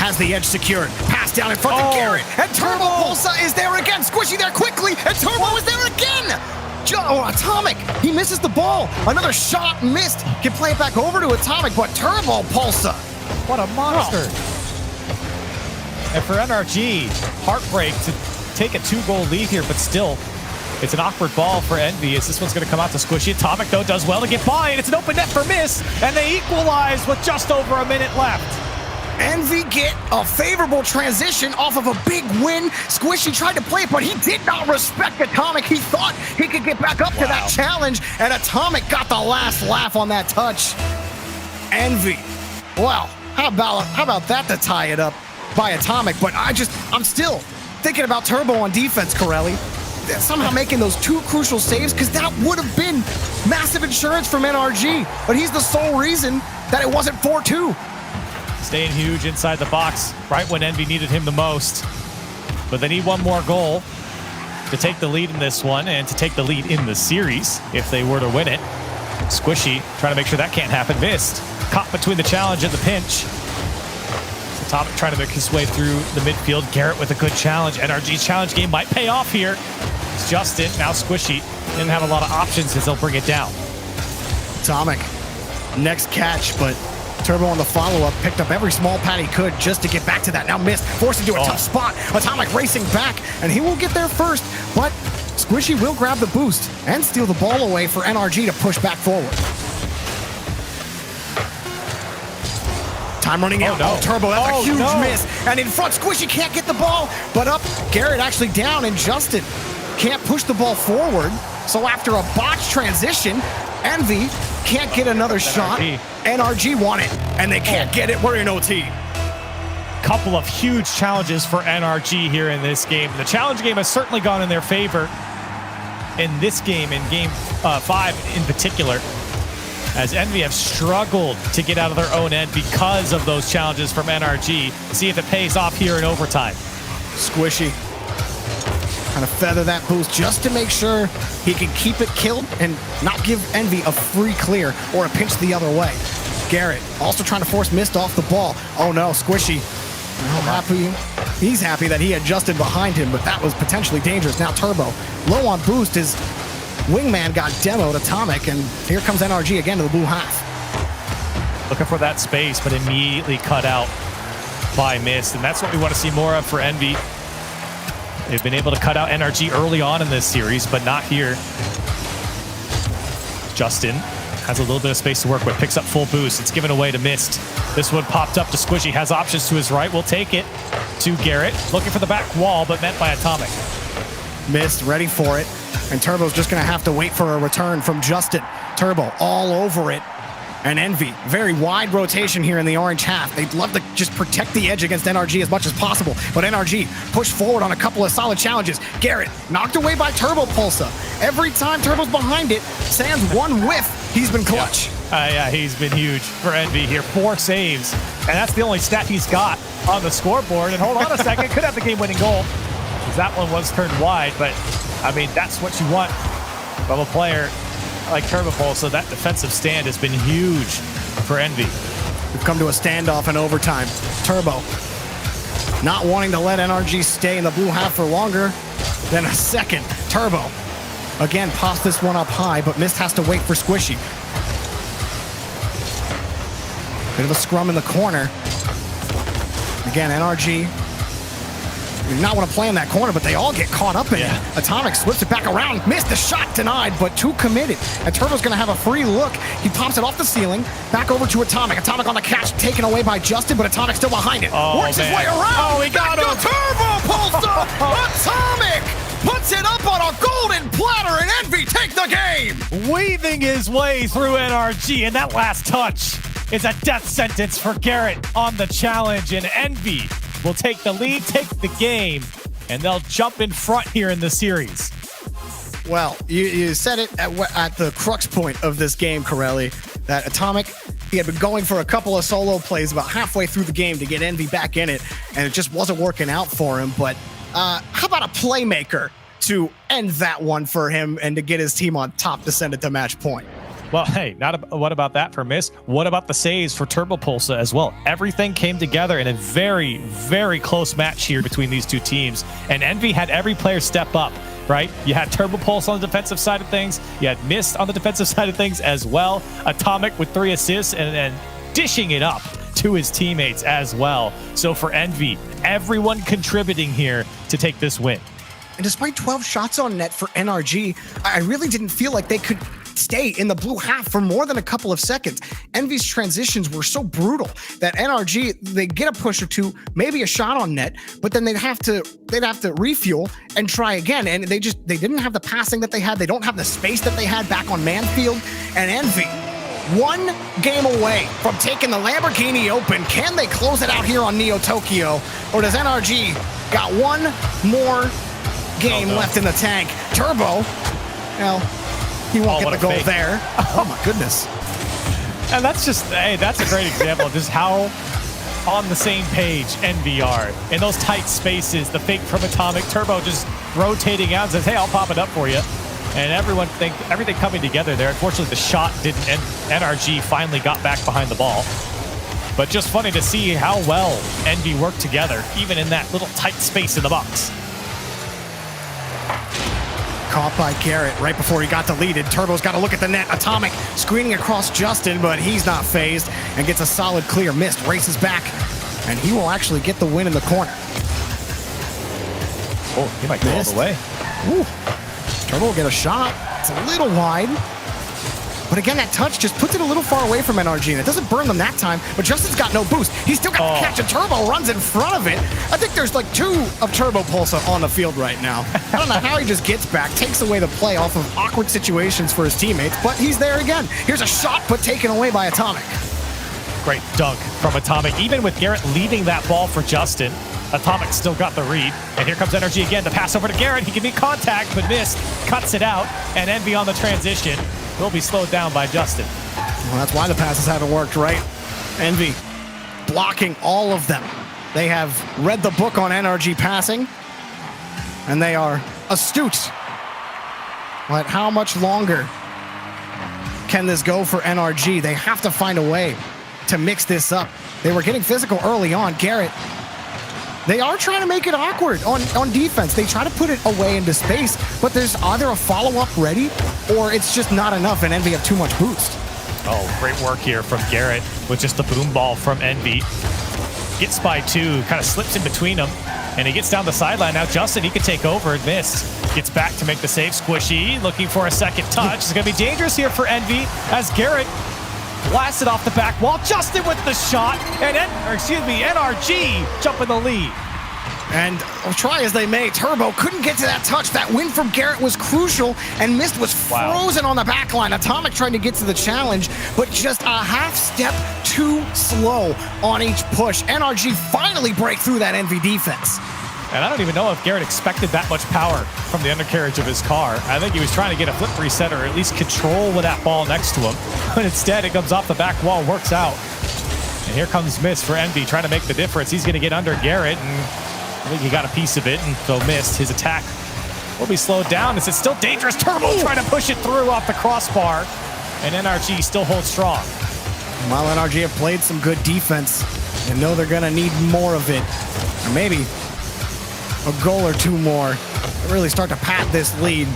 has the edge secured. Pass down in front of Garrett. And Turbopolsa is there again. Squishy there quickly. And Turbo is there again. Atomic. He misses the ball. Another shot missed. Can play it back over to Atomic, but Turbopolsa. What a monster. And for NRG, heartbreak to take a 2-goal lead here, but still, it's an awkward ball for EnVy as this one's going to come out to Squishy. Atomic, though, does well to get by, and it's an open net for Miss, and they equalize with just over a minute left. EnVy get a favorable transition off of a big win. Squishy tried to play it, but he did not respect Atomic. He thought he could get back up to that challenge, and Atomic got the last laugh on that touch. EnVy, well, how about that to tie it up by Atomic? But I'm still thinking about Turbo on defense, Corelli. Somehow making those 2 crucial saves, because that would have been massive insurance from NRG, but he's the sole reason that it wasn't 4-2. Staying huge inside the box right when EnVy needed him the most. But they need one more goal to take the lead in this one and to take the lead in the series if they were to win it. Squishy trying to make sure that can't happen. Missed. Caught between the challenge and the pinch. Atomic trying to make his way through the midfield. Garrett with a good challenge. NRG's challenge game might pay off here. It's Justin, now Squishy. Didn't have a lot of options as they'll bring it down. Atomic, next catch, but Turbo on the follow-up picked up every small pad he could just to get back to that. Now missed, forced into a tough spot. Atomic racing back, and he will get there first, but Squishy will grab the boost and steal the ball away for NRG to push back forward. Time running out. No. Turbo, that's a huge miss. And in front, Squishy can't get the ball, but up, Garrett actually down, and Justin can't push the ball forward. So after a botched transition, EnVy can't get another shot. NRG won it, and they can't get it. We're in OT. Couple of huge challenges for NRG here in this game. The challenge game has certainly gone in their favor in this game, in game 5 in particular, as EnVy have struggled to get out of their own end because of those challenges from NRG. See if it pays off here in overtime. Squishy Trying to feather that boost just to make sure he can keep it killed and not give EnVy a free clear or a pinch the other way. Garrett also trying to force Mist off the ball. Oh no, Squishy. He's happy that he adjusted behind him, but that was potentially dangerous. Now Turbo, low on boost. His wingman got demoed, Atomic, and here comes NRG again to the blue half. Looking for that space, but immediately cut out by Mist, and that's what we want to see more of for EnVy. They've been able to cut out NRG early on in this series, but not here. Justin has a little bit of space to work with, picks up full boost. It's given away to Mist. This one popped up to Squishy, has options to his right. We'll take it to Garrett, looking for the back wall, but met by Atomic. Mist ready for it, and Turbo's just gonna have to wait for a return from Justin. Turbo all over it. And EnVy, very wide rotation here in the orange half. They'd love to just protect the edge against NRG as much as possible, but NRG pushed forward on a couple of solid challenges. Garrett knocked away by Turbopolsa. Every time Turbo's behind it, sans one whiff, he's been clutch. Yeah, he's been huge for EnVy here. 4 saves, and that's the only stat he's got on the scoreboard. And hold on a second, could have the game-winning goal, because that one was turned wide, but I mean, that's what you want from a player like Turbopolsa. That defensive stand has been huge for EnVy. We've come to a standoff in overtime. Turbo not wanting to let NRG stay in the blue half for longer than a second. Turbo again pops this one up high, but Mist has to wait for Squishy. Bit of a scrum in the corner. Again, NRG do not want to play in that corner, but they all get caught up in it. Atomic slips it back around, missed the shot, denied, but too committed. And Turbo's going to have a free look. He pops it off the ceiling, back over to Atomic. Atomic on the catch, taken away by Justin, but Atomic still behind it. Works his way around. Oh, he got him. Turbopolsa! Atomic puts it up on a golden platter, and EnVy take the game. Weaving his way through NRG, and that last touch is a death sentence for Garrett on the challenge, and EnVy will take the lead, take the game, and they'll jump in front here in the series. Well, you said it at the crux point of this game, Corelli, that Atomic, he had been going for a couple of solo plays about halfway through the game to get EnVy back in it, and it just wasn't working out for him. But how about a playmaker to end that one for him and to get his team on top to send it to match point? Well, hey, what about that for Mist? What about the saves for Turbopolsa as well? Everything came together in a very, very close match here between these two teams. And EnVy had every player step up, right? You had Turbopolsa on the defensive side of things. You had Mist on the defensive side of things as well. Atomic with 3 assists and dishing it up to his teammates as well. So for EnVy, everyone contributing here to take this win. And despite 12 shots on net for NRG, I really didn't feel like they could stay in the blue half for more than a couple of seconds. EnVy's transitions were so brutal that NRG, they get a push or two, maybe a shot on net, but then they'd have to refuel and try again. And they didn't have the passing that they had. They don't have the space that they had back on Manfield. And EnVy, one game away from taking the Lamborghini Open. Can they close it out here on Neo Tokyo? Or does NRG got one more game left in the tank? Turbo, well, he won't get the goal there. Oh my goodness. And that's just, hey, that's a great example of just how on the same page EnVy are. In those tight spaces, the fake from Atomic, Turbo just rotating out and says, hey, I'll pop it up for you. And everything coming together there. Unfortunately, the shot didn't end. NRG finally got back behind the ball. But just funny to see how well EnVy worked together, even in that little tight space in the box. Caught by Garrett right before he got deleted. Turbo's got to look at the net. Atomic screening across Justin, but he's not phased and gets a solid clear. Mist races back, and he will actually get the win in the corner. Oh, he might go all the way. Ooh. Turbo will get a shot. It's a little wide. But again, that touch just puts it a little far away from NRG, and it doesn't burn them that time, but Justin's got no boost. He's still got the catch, and Turbo runs in front of it. I think there's like 2 of Turbopolsa on the field right now. I don't know how he just gets back, takes away the play off of awkward situations for his teammates, but he's there again. Here's a shot, but taken away by Atomic. Great dunk from Atomic. Even with Garrett leaving that ball for Justin, Atomic still got the read. And here comes NRG again. The pass over to Garrett. He can be contact, but Mist cuts it out. And EnVy on the transition will be slowed down by Justin. Well, that's why the passes haven't worked, right? EnVy blocking all of them. They have read the book on NRG passing, And they are astute. But how much longer can this go for NRG? They have to find a way to mix this up. They were getting physical early on. Garrett, they are trying to make it awkward on defense. They try to put it away into space, but there's either a follow-up ready or it's just not enough and EnVy have too much boost. Oh, great work here from Garrett with just the boom ball from EnVy. Gets by two, kind of slips in between them, and he gets down the sideline. Now Justin, he can take over and miss. Gets back to make the save. Squishy looking for a second touch. It's going to be dangerous here for EnVy as Garrett blasted off the back wall. Justin with the shot, and NRG jumping the lead. And try as they may, Turbo couldn't get to that touch. That win from Garrett was crucial, and Mist was frozen on the back line. Atomic trying to get to the challenge, but just a half step too slow on each push. NRG finally break through that EnVy defense. And I don't even know if Garrett expected that much power from the undercarriage of his car. I think he was trying to get a flip reset or at least control with that ball next to him. But instead, it comes off the back wall, works out. And here comes Mist for EnVy, trying to make the difference. He's going to get under Garrett, and I think he got a piece of it, and so Mist, his attack will be slowed down. Is it still dangerous? Turbo trying to push it through off the crossbar, and NRG still holds strong. While NRG have played some good defense, and know they're going to need more of it. Or maybe a goal or two more to really start to pat this lead.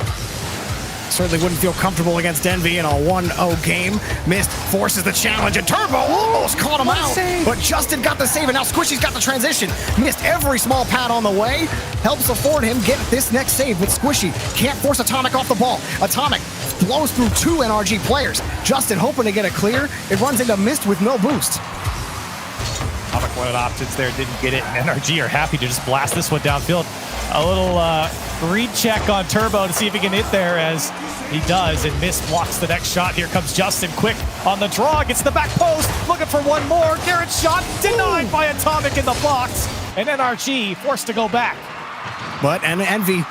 Certainly wouldn't feel comfortable against EnVy in a 1-0 game. Mist forces the challenge, and Turbo almost caught him out. But Justin got the save, and now Squishy's got the transition. Missed every small pad on the way. Helps afford him get this next save, but Squishy can't force Atomic off the ball. Atomic blows through two NRG players. Justin hoping to get a clear. It runs into Mist with no boost. Atomic wanted options there, didn't get it, and NRG are happy to just blast this one downfield. A little read check on Turbo to see if he can hit there, as he does, and Mist blocks the next shot. Here comes Justin, quick on the draw, gets the back post, looking for one more. Garrett's shot denied by Atomic in the box, and NRG forced to go back. But EnVy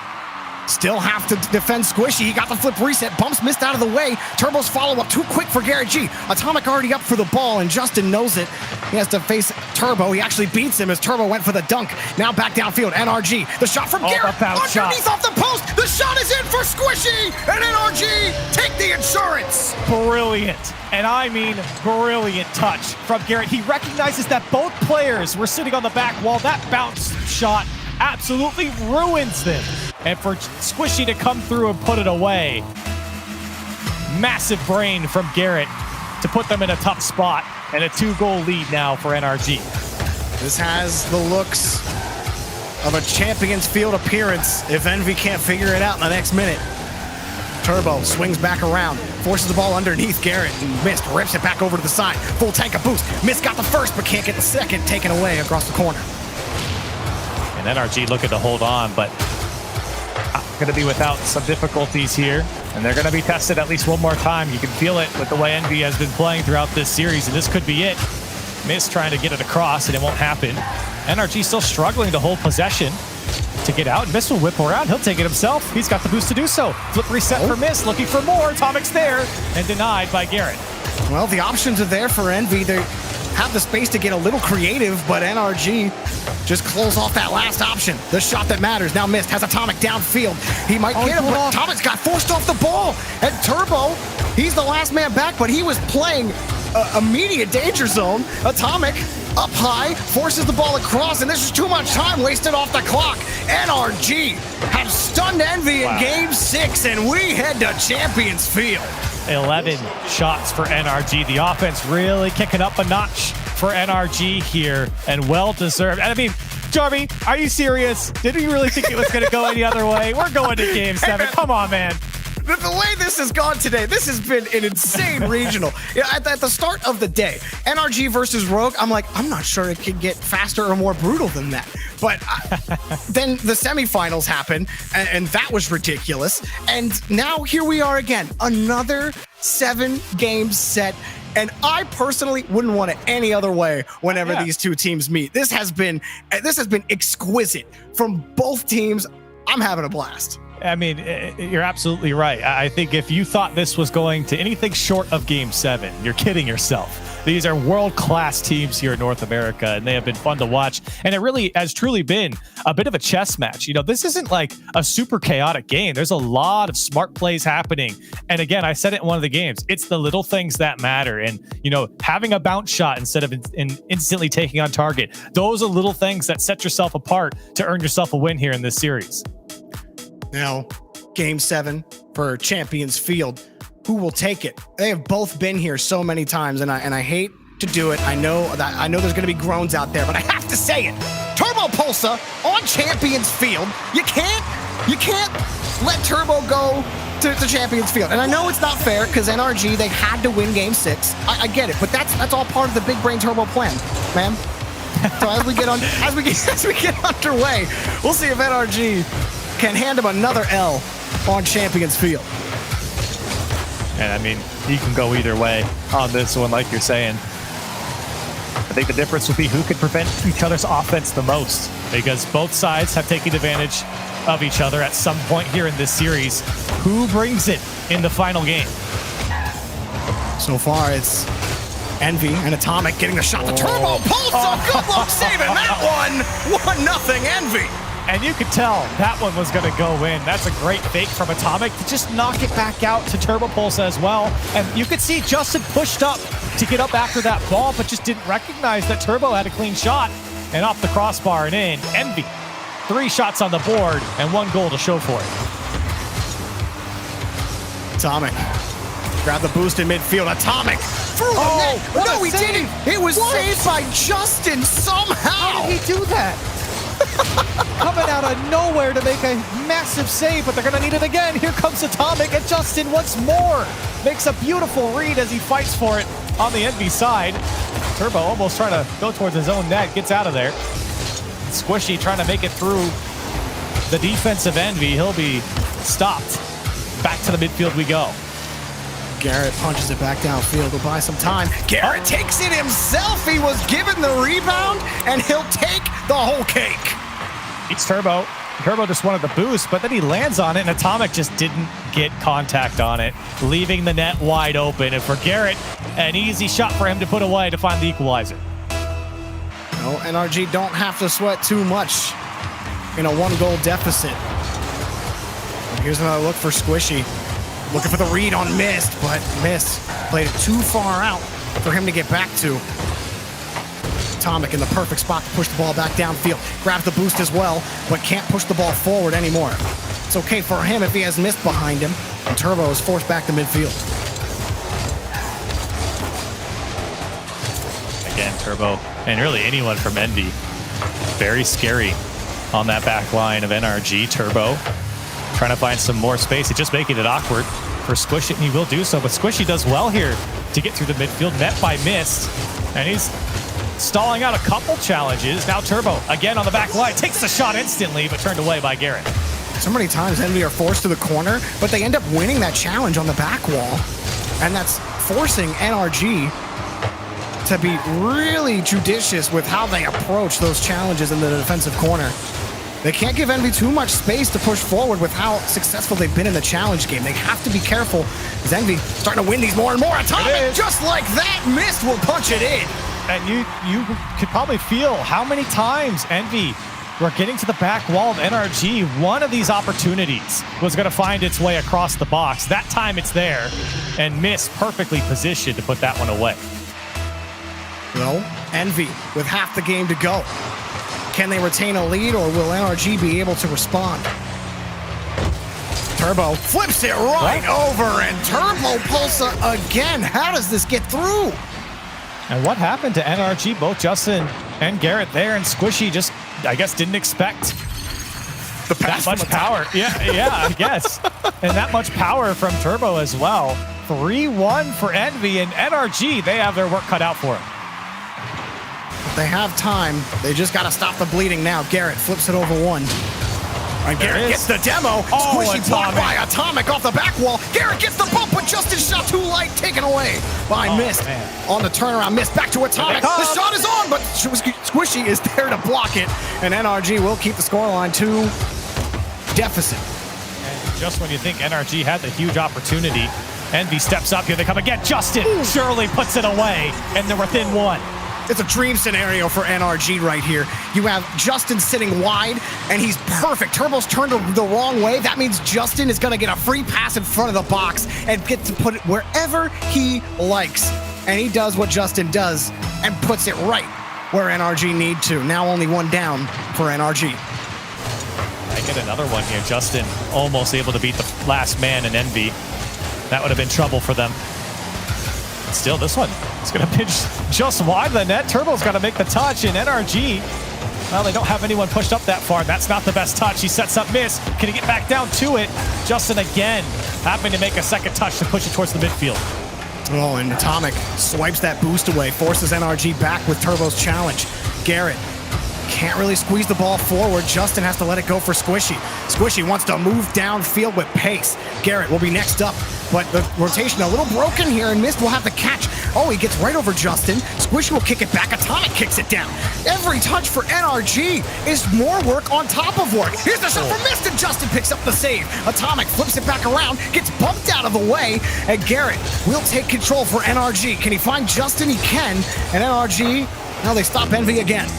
still have to defend Squishy. He got the flip reset, bumps Mist out of the way. Turbo's follow-up too quick for Garrett G. Atomic already up for the ball, and Justin knows it. He has to face Turbo. He actually beats him as Turbo went for the dunk. Now back downfield, NRG. The shot from Garrett, underneath off the post. The shot is in for Squishy, and NRG take the insurance. Brilliant, and I mean brilliant touch from Garrett. He recognizes that both players were sitting on the back wall. That bounce shot absolutely ruins them. And for Squishy to come through and put it away, massive brain from Garrett to put them in a tough spot, and a 2-goal lead now for NRG. This has the looks of a Champions Field appearance if EnVy can't figure it out in the next minute. Turbo swings back around, forces the ball underneath Garrett, and Mist rips it back over to the side. Full tank of boost. Mist got the first, but can't get the second, taken away across the corner. And NRG looking to hold on, but going to be without some difficulties here, and they're going to be tested at least one more time. You can feel it with the way EnVy has been playing throughout this series, and this could be it. Mist trying to get it across, and it won't happen. NRG still struggling to hold possession to get out. Mist will whip around. He'll take it himself. He's got the boost to do so. Flip reset for Mist, looking for more. Atomic's there, and denied by Garrett. Well, the options are there for EnVy. They have the space to get a little creative, but NRG just close off that last option. The shot that matters. Now Mist has Atomic downfield. He might get him, but Atomic's got forced off the ball. And Turbo, he's the last man back, but he was playing immediate danger zone. Atomic up high, forces the ball across, and this is too much time wasted off the clock. NRG have stunned EnVy in Game 6, and we head to Champions Field. 11 shots for NRG. The offense really kicking up a notch for NRG here, and well-deserved. I mean, Jarvie, are you serious? Did we really think it was going to go any other way? We're going to Game 7. Come on, man. The way this has gone today, this has been an insane regional. At the start of the day, NRG versus Rogue, I'm like, I'm not sure it could get faster or more brutal than that. But then the semifinals happened, and that was ridiculous. And now here we are again, another 7-game set. And I personally wouldn't want it any other way whenever these two teams meet. This has been exquisite from both teams. I'm having a blast. I mean, you're absolutely right. I think if you thought this was going to anything short of Game 7, you're kidding yourself. These are world-class teams here in North America, and they have been fun to watch. And it really has truly been a bit of a chess match. You know, this isn't like a super chaotic game. There's a lot of smart plays happening. And again, I said it in one of the games, it's the little things that matter. And, you know, having a bounce shot instead of instantly taking on target, those are little things that set yourself apart to earn yourself a win here in this series. Now, Game 7 for Champions Field. Who will take it? They have both been here so many times, and I hate to do it. I know there's going to be groans out there, but I have to say it. Turbopolsa on Champions Field. You can't let Turbo go to Champions Field. And I know it's not fair because NRG, they had to win Game 6. I get it, but that's all part of the big brain Turbo plan, man. So as we get underway, we'll see if NRG can hand him another L on Champions Field. And I mean, you can go either way on this one, like you're saying. I think the difference would be who could prevent each other's offense the most, because both sides have taken advantage of each other at some point here in this series. Who brings it in the final game? So far, it's EnVy and Atomic getting a shot. The Turbopolsa, good luck saving that one. 1-0 EnVy. And you could tell that one was going to go in. That's a great fake from Atomic to just knock it back out to Turbopolsa as well. And you could see Justin pushed up to get up after that ball, but just didn't recognize that Turbo had a clean shot and off the crossbar and in. EnVy, 3 shots on the board and 1 goal to show for it. Atomic, grab the boost in midfield. Atomic through the net. No, he didn't. It was saved by Justin somehow. How did he do that? Coming out of nowhere to make a massive save, but they're going to need it again. Here comes Atomic, and Justin once more makes a beautiful read as he fights for it on the EnVy side. Turbo almost trying to go towards his own net, gets out of there. Squishy trying to make it through the defense of EnVy. He'll be stopped. Back to the midfield we go. Garrett punches it back downfield to buy some time. Garrett takes it himself. He was given the rebound, and he'll take the whole cake. Beats Turbo. Turbo just wanted the boost, but then he lands on it, and Atomic just didn't get contact on it, leaving the net wide open. And for Garrett, an easy shot for him to put away to find the equalizer. No, NRG don't have to sweat too much in a 1-goal deficit. And here's another look for Squishy. Looking for the read on Mist, but Mist played it too far out for him to get back to. Atomic in the perfect spot to push the ball back downfield. Grabs the boost as well, but can't push the ball forward anymore. It's okay for him if he has Mist behind him, and Turbo is forced back to midfield. Again, Turbo, and really anyone from EnVy, very scary on that back line of NRG. Turbo trying to find some more space. It's just making it awkward for Squishy, and he will do so. But Squishy does well here to get through the midfield, met by Mist, and he's stalling out a couple challenges. Now Turbo, again on the back line, takes the shot instantly, but turned away by Garrett. So many times EnVy are forced to the corner, but they end up winning that challenge on the back wall, and that's forcing NRG to be really judicious with how they approach those challenges in the defensive corner. They can't give EnVy too much space to push forward with how successful they've been in the challenge game. They have to be careful as EnVy starting to win these more and more. Atomic, just like that, Mist will punch it in. And you could probably feel how many times EnVy were getting to the back wall of NRG. One of these opportunities was going to find its way across the box. That time it's there, and Mist perfectly positioned to put that one away. Well, EnVy with half the game to go. Can they retain a lead, or will NRG be able to respond? Turbo flips it right over, and Turbopolsa again. How does this get through? And what happened to NRG? Both Justin and Garrett there, and Squishy just, I guess, didn't expect that much power. Yeah, I guess. And that much power from Turbo as well. 3-1 for EnVy, and NRG, they have their work cut out for them. They have time. They just got to stop the bleeding now. Garrett flips it over one. And Garrett gets the demo. Squishy blocked by Atomic off the back wall. Garrett gets the bump, but Justin shot too light, taken away by Mist. Man. On the turnaround, Mist back to Atomic. The shot is on, but Squishy is there to block it. And NRG will keep the scoreline to deficit. And Just when you think NRG had the huge opportunity, EnVy steps up. Here they come again. Justin surely puts it away, and they're within one. It's a dream scenario for NRG right here. You have Justin sitting wide, and he's perfect. Turbo's turned the wrong way. That means Justin is going to get a free pass in front of the box and get to put it wherever he likes. And he does what Justin does and puts it right where NRG need to. Now only one down for NRG. I get another one here. Justin almost able to beat the last man in EnVy. That would have been trouble for them. Still, this one is going to pitch just wide of the net. Turbo's got to make the touch, and NRG, well, they don't have anyone pushed up that far. That's not the best touch. He sets up miss. Can he get back down to it? Justin again having to make a second touch to push it towards the midfield. Oh, and Atomic swipes that boost away, forces NRG back with Turbo's challenge. Garrett can't really squeeze the ball forward. Justin has to let it go for Squishy. Squishy wants to move downfield with pace. Garrett will be next up, but the rotation a little broken here, and Mist will have the catch. Oh, he gets right over Justin. Squishy will kick it back. Atomic kicks it down. Every touch for NRG is more work on top of work. Here's the shot for Mist, and Justin picks up the save. Atomic flips it back around, gets bumped out of the way, and Garrett will take control for NRG. Can he find Justin? He can, and NRG, now they stop EnVy again.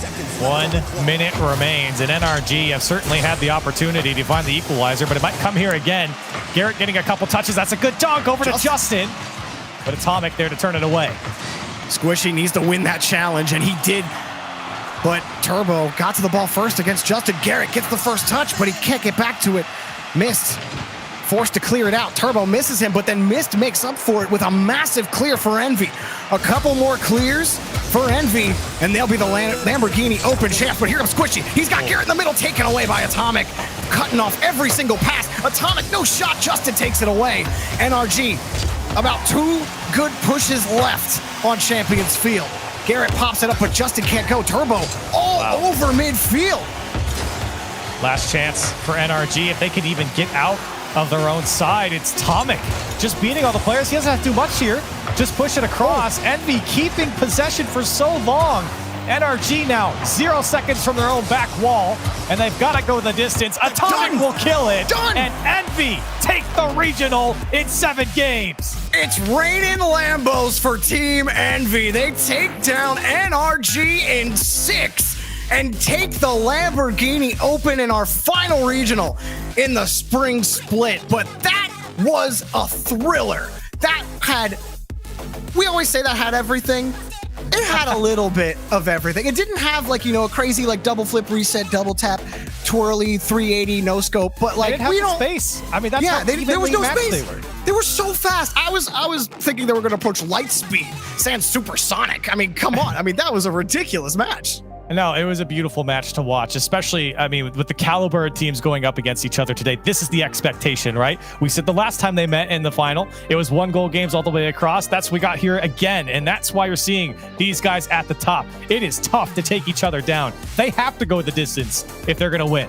1 minute remains, and NRG have certainly had the opportunity to find the equalizer, but it might come here again. Garrett getting a couple touches. That's a good dunk over to Justin, but Atomic there to turn it away. Squishy needs to win that challenge, and he did, but Turbo got to the ball first against Justin. Garrett gets the first touch, but he can't get back to it. Missed. Forced to clear it out. Turbo misses him, but then Mist makes up for it with a massive clear for EnVy. A couple more clears for EnVy, and they'll be the Lamborghini Open champs. But here comes Squishy. He's got Garrett in the middle, taken away by Atomic, cutting off every single pass. Atomic, no shot. Justin takes it away. NRG, about 2 good pushes left on Champions Field. Garrett pops it up, but Justin can't go. Turbo all over midfield. Last chance for NRG if they can even get out of their own side. It's Atomic just beating all the players. He doesn't have to do much here. Just push it across. EnVy keeping possession for so long. NRG now 0 seconds from their own back wall, and they've got to go the distance. Atomic will kill it. And EnVy take the regional in 7 games. It's raining Lambos for Team EnVy. They take down NRG in 6 and take the Lamborghini Open in our final regional in the spring split. But that was a thriller. That had, we always say that had everything. It had a little bit of everything. It didn't have like, you know, a crazy like double flip, reset, double tap, twirly, 380, no scope, but like we don't space. I mean, that's how there was no space. They were. They were so fast. I was thinking they were going to approach light speed, saying supersonic. I mean, come on. I mean, that was a ridiculous match. No, it was a beautiful match to watch, especially, I mean, with the caliber of teams going up against each other today. This is the expectation, right? We said the last time they met in the final, it was 1-goal games all the way across. That's what we got here again, and that's why you're seeing these guys at the top. It is tough to take each other down. They have to go the distance if they're going to win.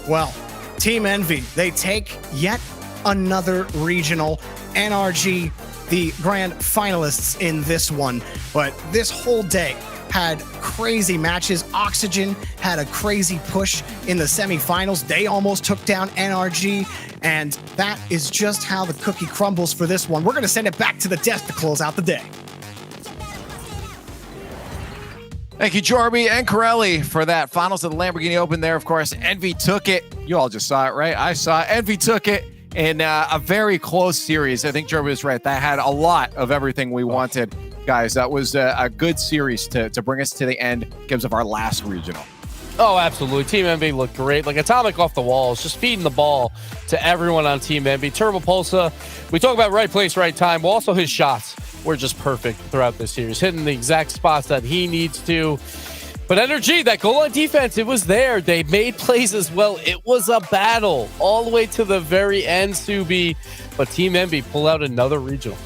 Well, Team EnVy, they take yet another regional. NRG, the grand finalists in this one, but this whole day had crazy matches. Oxygen had a crazy push in the semifinals. They almost took down NRG, and that is just how the cookie crumbles for this one. We're going to send it back to the desk to close out the day. Thank you, Jorby and Corelli, for that finals of the Lamborghini Open there. Of course, EnVy took it. You all just saw it, right? I saw it. EnVy took it in a very close series. I think Jorby was right. That had a lot of everything we wanted. Guys, that was a good series to bring us to the end in terms of our last regional. Oh, absolutely. Team EnVy looked great. Like Atomic off the walls, just feeding the ball to everyone on Team EnVy. Turbopolsa, we talk about right place, right time. Well, also his shots were just perfect throughout this series, hitting the exact spots that he needs to. But NRG, that goal line defense, it was there. They made plays as well. It was a battle all the way to the very end, Subi. But Team EnVy pull out another regional.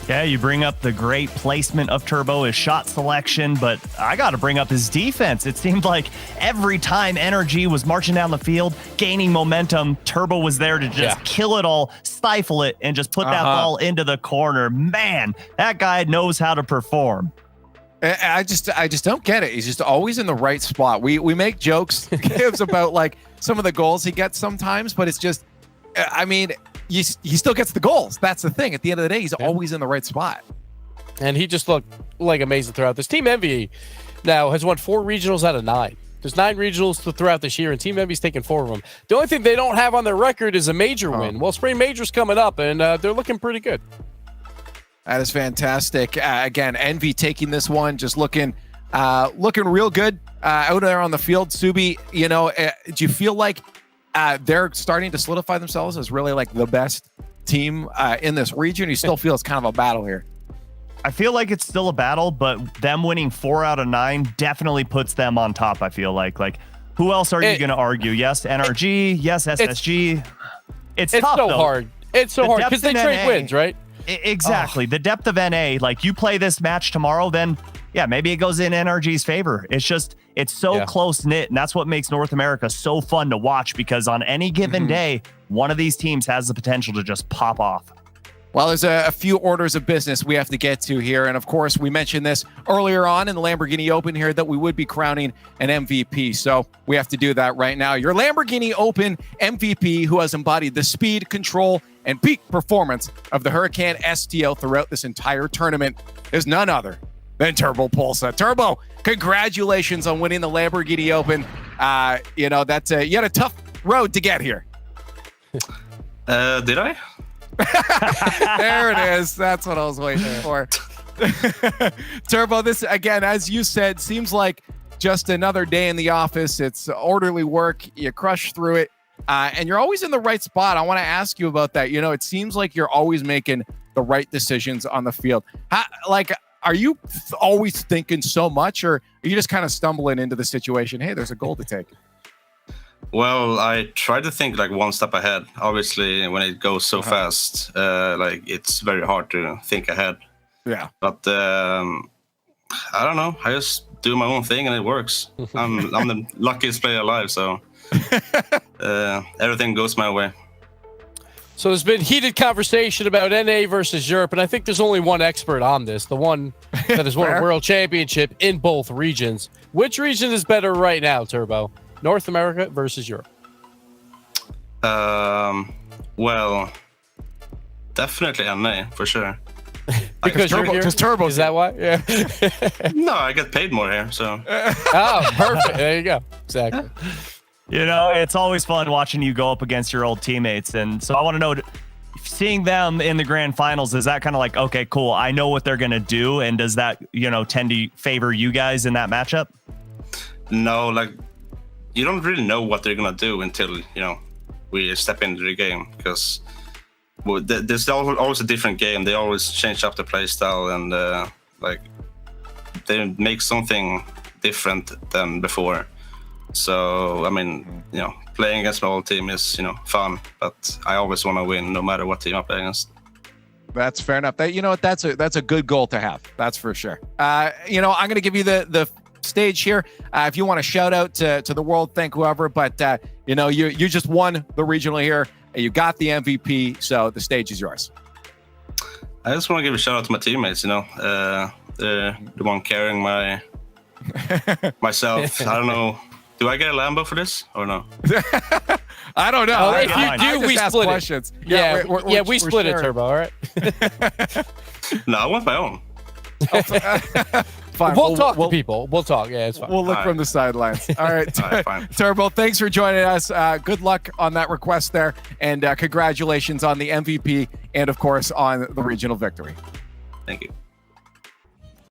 Yeah, you bring up the great placement of Turbo, his shot selection, but I got to bring up his defense. It seemed like every time NRG was marching down the field, gaining momentum, Turbo was there to just kill it all, stifle it, and just put that ball into the corner. Man, that guy knows how to perform. I just don't get it. He's just always in the right spot. We make jokes about like some of the goals he gets sometimes, but it's just I mean, he still gets the goals. That's the thing. At the end of the day, he's always in the right spot. And he just looked like amazing throughout this. Team EnVy now has won 4 regionals out of 9. There's 9 regionals throughout this year, and Team EnVy's taken 4 of them. The only thing they don't have on their record is a major win. Well, Spring Major's coming up, and they're looking pretty good. That is fantastic. Again, EnVy taking this one, just looking real good out there on the field. Subi, do you feel like they're starting to solidify themselves as really like the best team in this region? You still feel it's kind of a battle here? I feel like it's still a battle, but them winning 4 out of 9 definitely puts them on top. I feel like who else are you going to argue? Yes, NRG. Yes, SSG. It's tough, so though. hard. It's so hard because they trade wins, right? Exactly. The depth of NA, like you play this match tomorrow, then yeah, maybe it goes in NRG's favor. It's so close knit, and that's what makes North America so fun to watch, because on any given day, one of these teams has the potential to just pop off. Well, there's a few orders of business we have to get to here. And of course, we mentioned this earlier on in the Lamborghini Open here that we would be crowning an MVP. So we have to do that right now. Your Lamborghini Open MVP, who has embodied the speed, control, and peak performance of the Huracan STO throughout this entire tournament, is none other than Turbopolsa. Turbo, congratulations on winning the Lamborghini Open. You had a tough road to get here. Did I? There it is. That's what I was waiting for. Turbo, this, again, as you said, seems like just another day in the office. It's orderly work. You crush through it. And you're always in the right spot. I want to ask you about that. It seems like you're always making the right decisions on the field. Are you always thinking so much, or are you just kind of stumbling into the situation? Hey, there's a goal to take. Well, I try to think like one step ahead. Obviously, when it goes so fast, it's very hard to think ahead. Yeah. But I don't know. I just do my own thing and it works. I'm the luckiest player alive, so everything goes my way. So there's been heated conversation about NA versus Europe, and I think there's only one expert on this, the one that has won a world championship in both regions. Which region is better right now, Turbo? North America versus Europe? Well, definitely NA for sure. Because Turbo. Is that why? Yeah. No, I get paid more here, so. Oh, perfect. There you go. Exactly. It's always fun watching you go up against your old teammates, and so I want to know, seeing them in the grand finals, is that kind of like, okay, cool, I know what they're gonna do, and does that tend to favor you guys in that matchup? No, you don't really know what they're gonna do until we step into the game, because there's always a different game. They always change up the play style, and they make something different than before. So I mean, playing against my old team is fun, but I always want to win no matter what team I play against. That's fair enough. That's a good goal to have. That's for sure. I'm going to give you the stage here. If you want to shout out to the world, thank whoever, but you just won the regional here. You got the MVP, so the stage is yours. I just want to give a shout out to my teammates. They're the one carrying myself. I don't know. Do I get a Lambo for this or no? I don't know. If you do, we split questions. It. Yeah, we split it, Turbo. All right. No, I want my own. Fine. We'll talk to people. We'll talk. Yeah, it's fine. We'll look from the sidelines. All right. Fine. Turbo, thanks for joining us. Good luck on that request there. And congratulations on the MVP and, of course, on the regional victory. Thank you.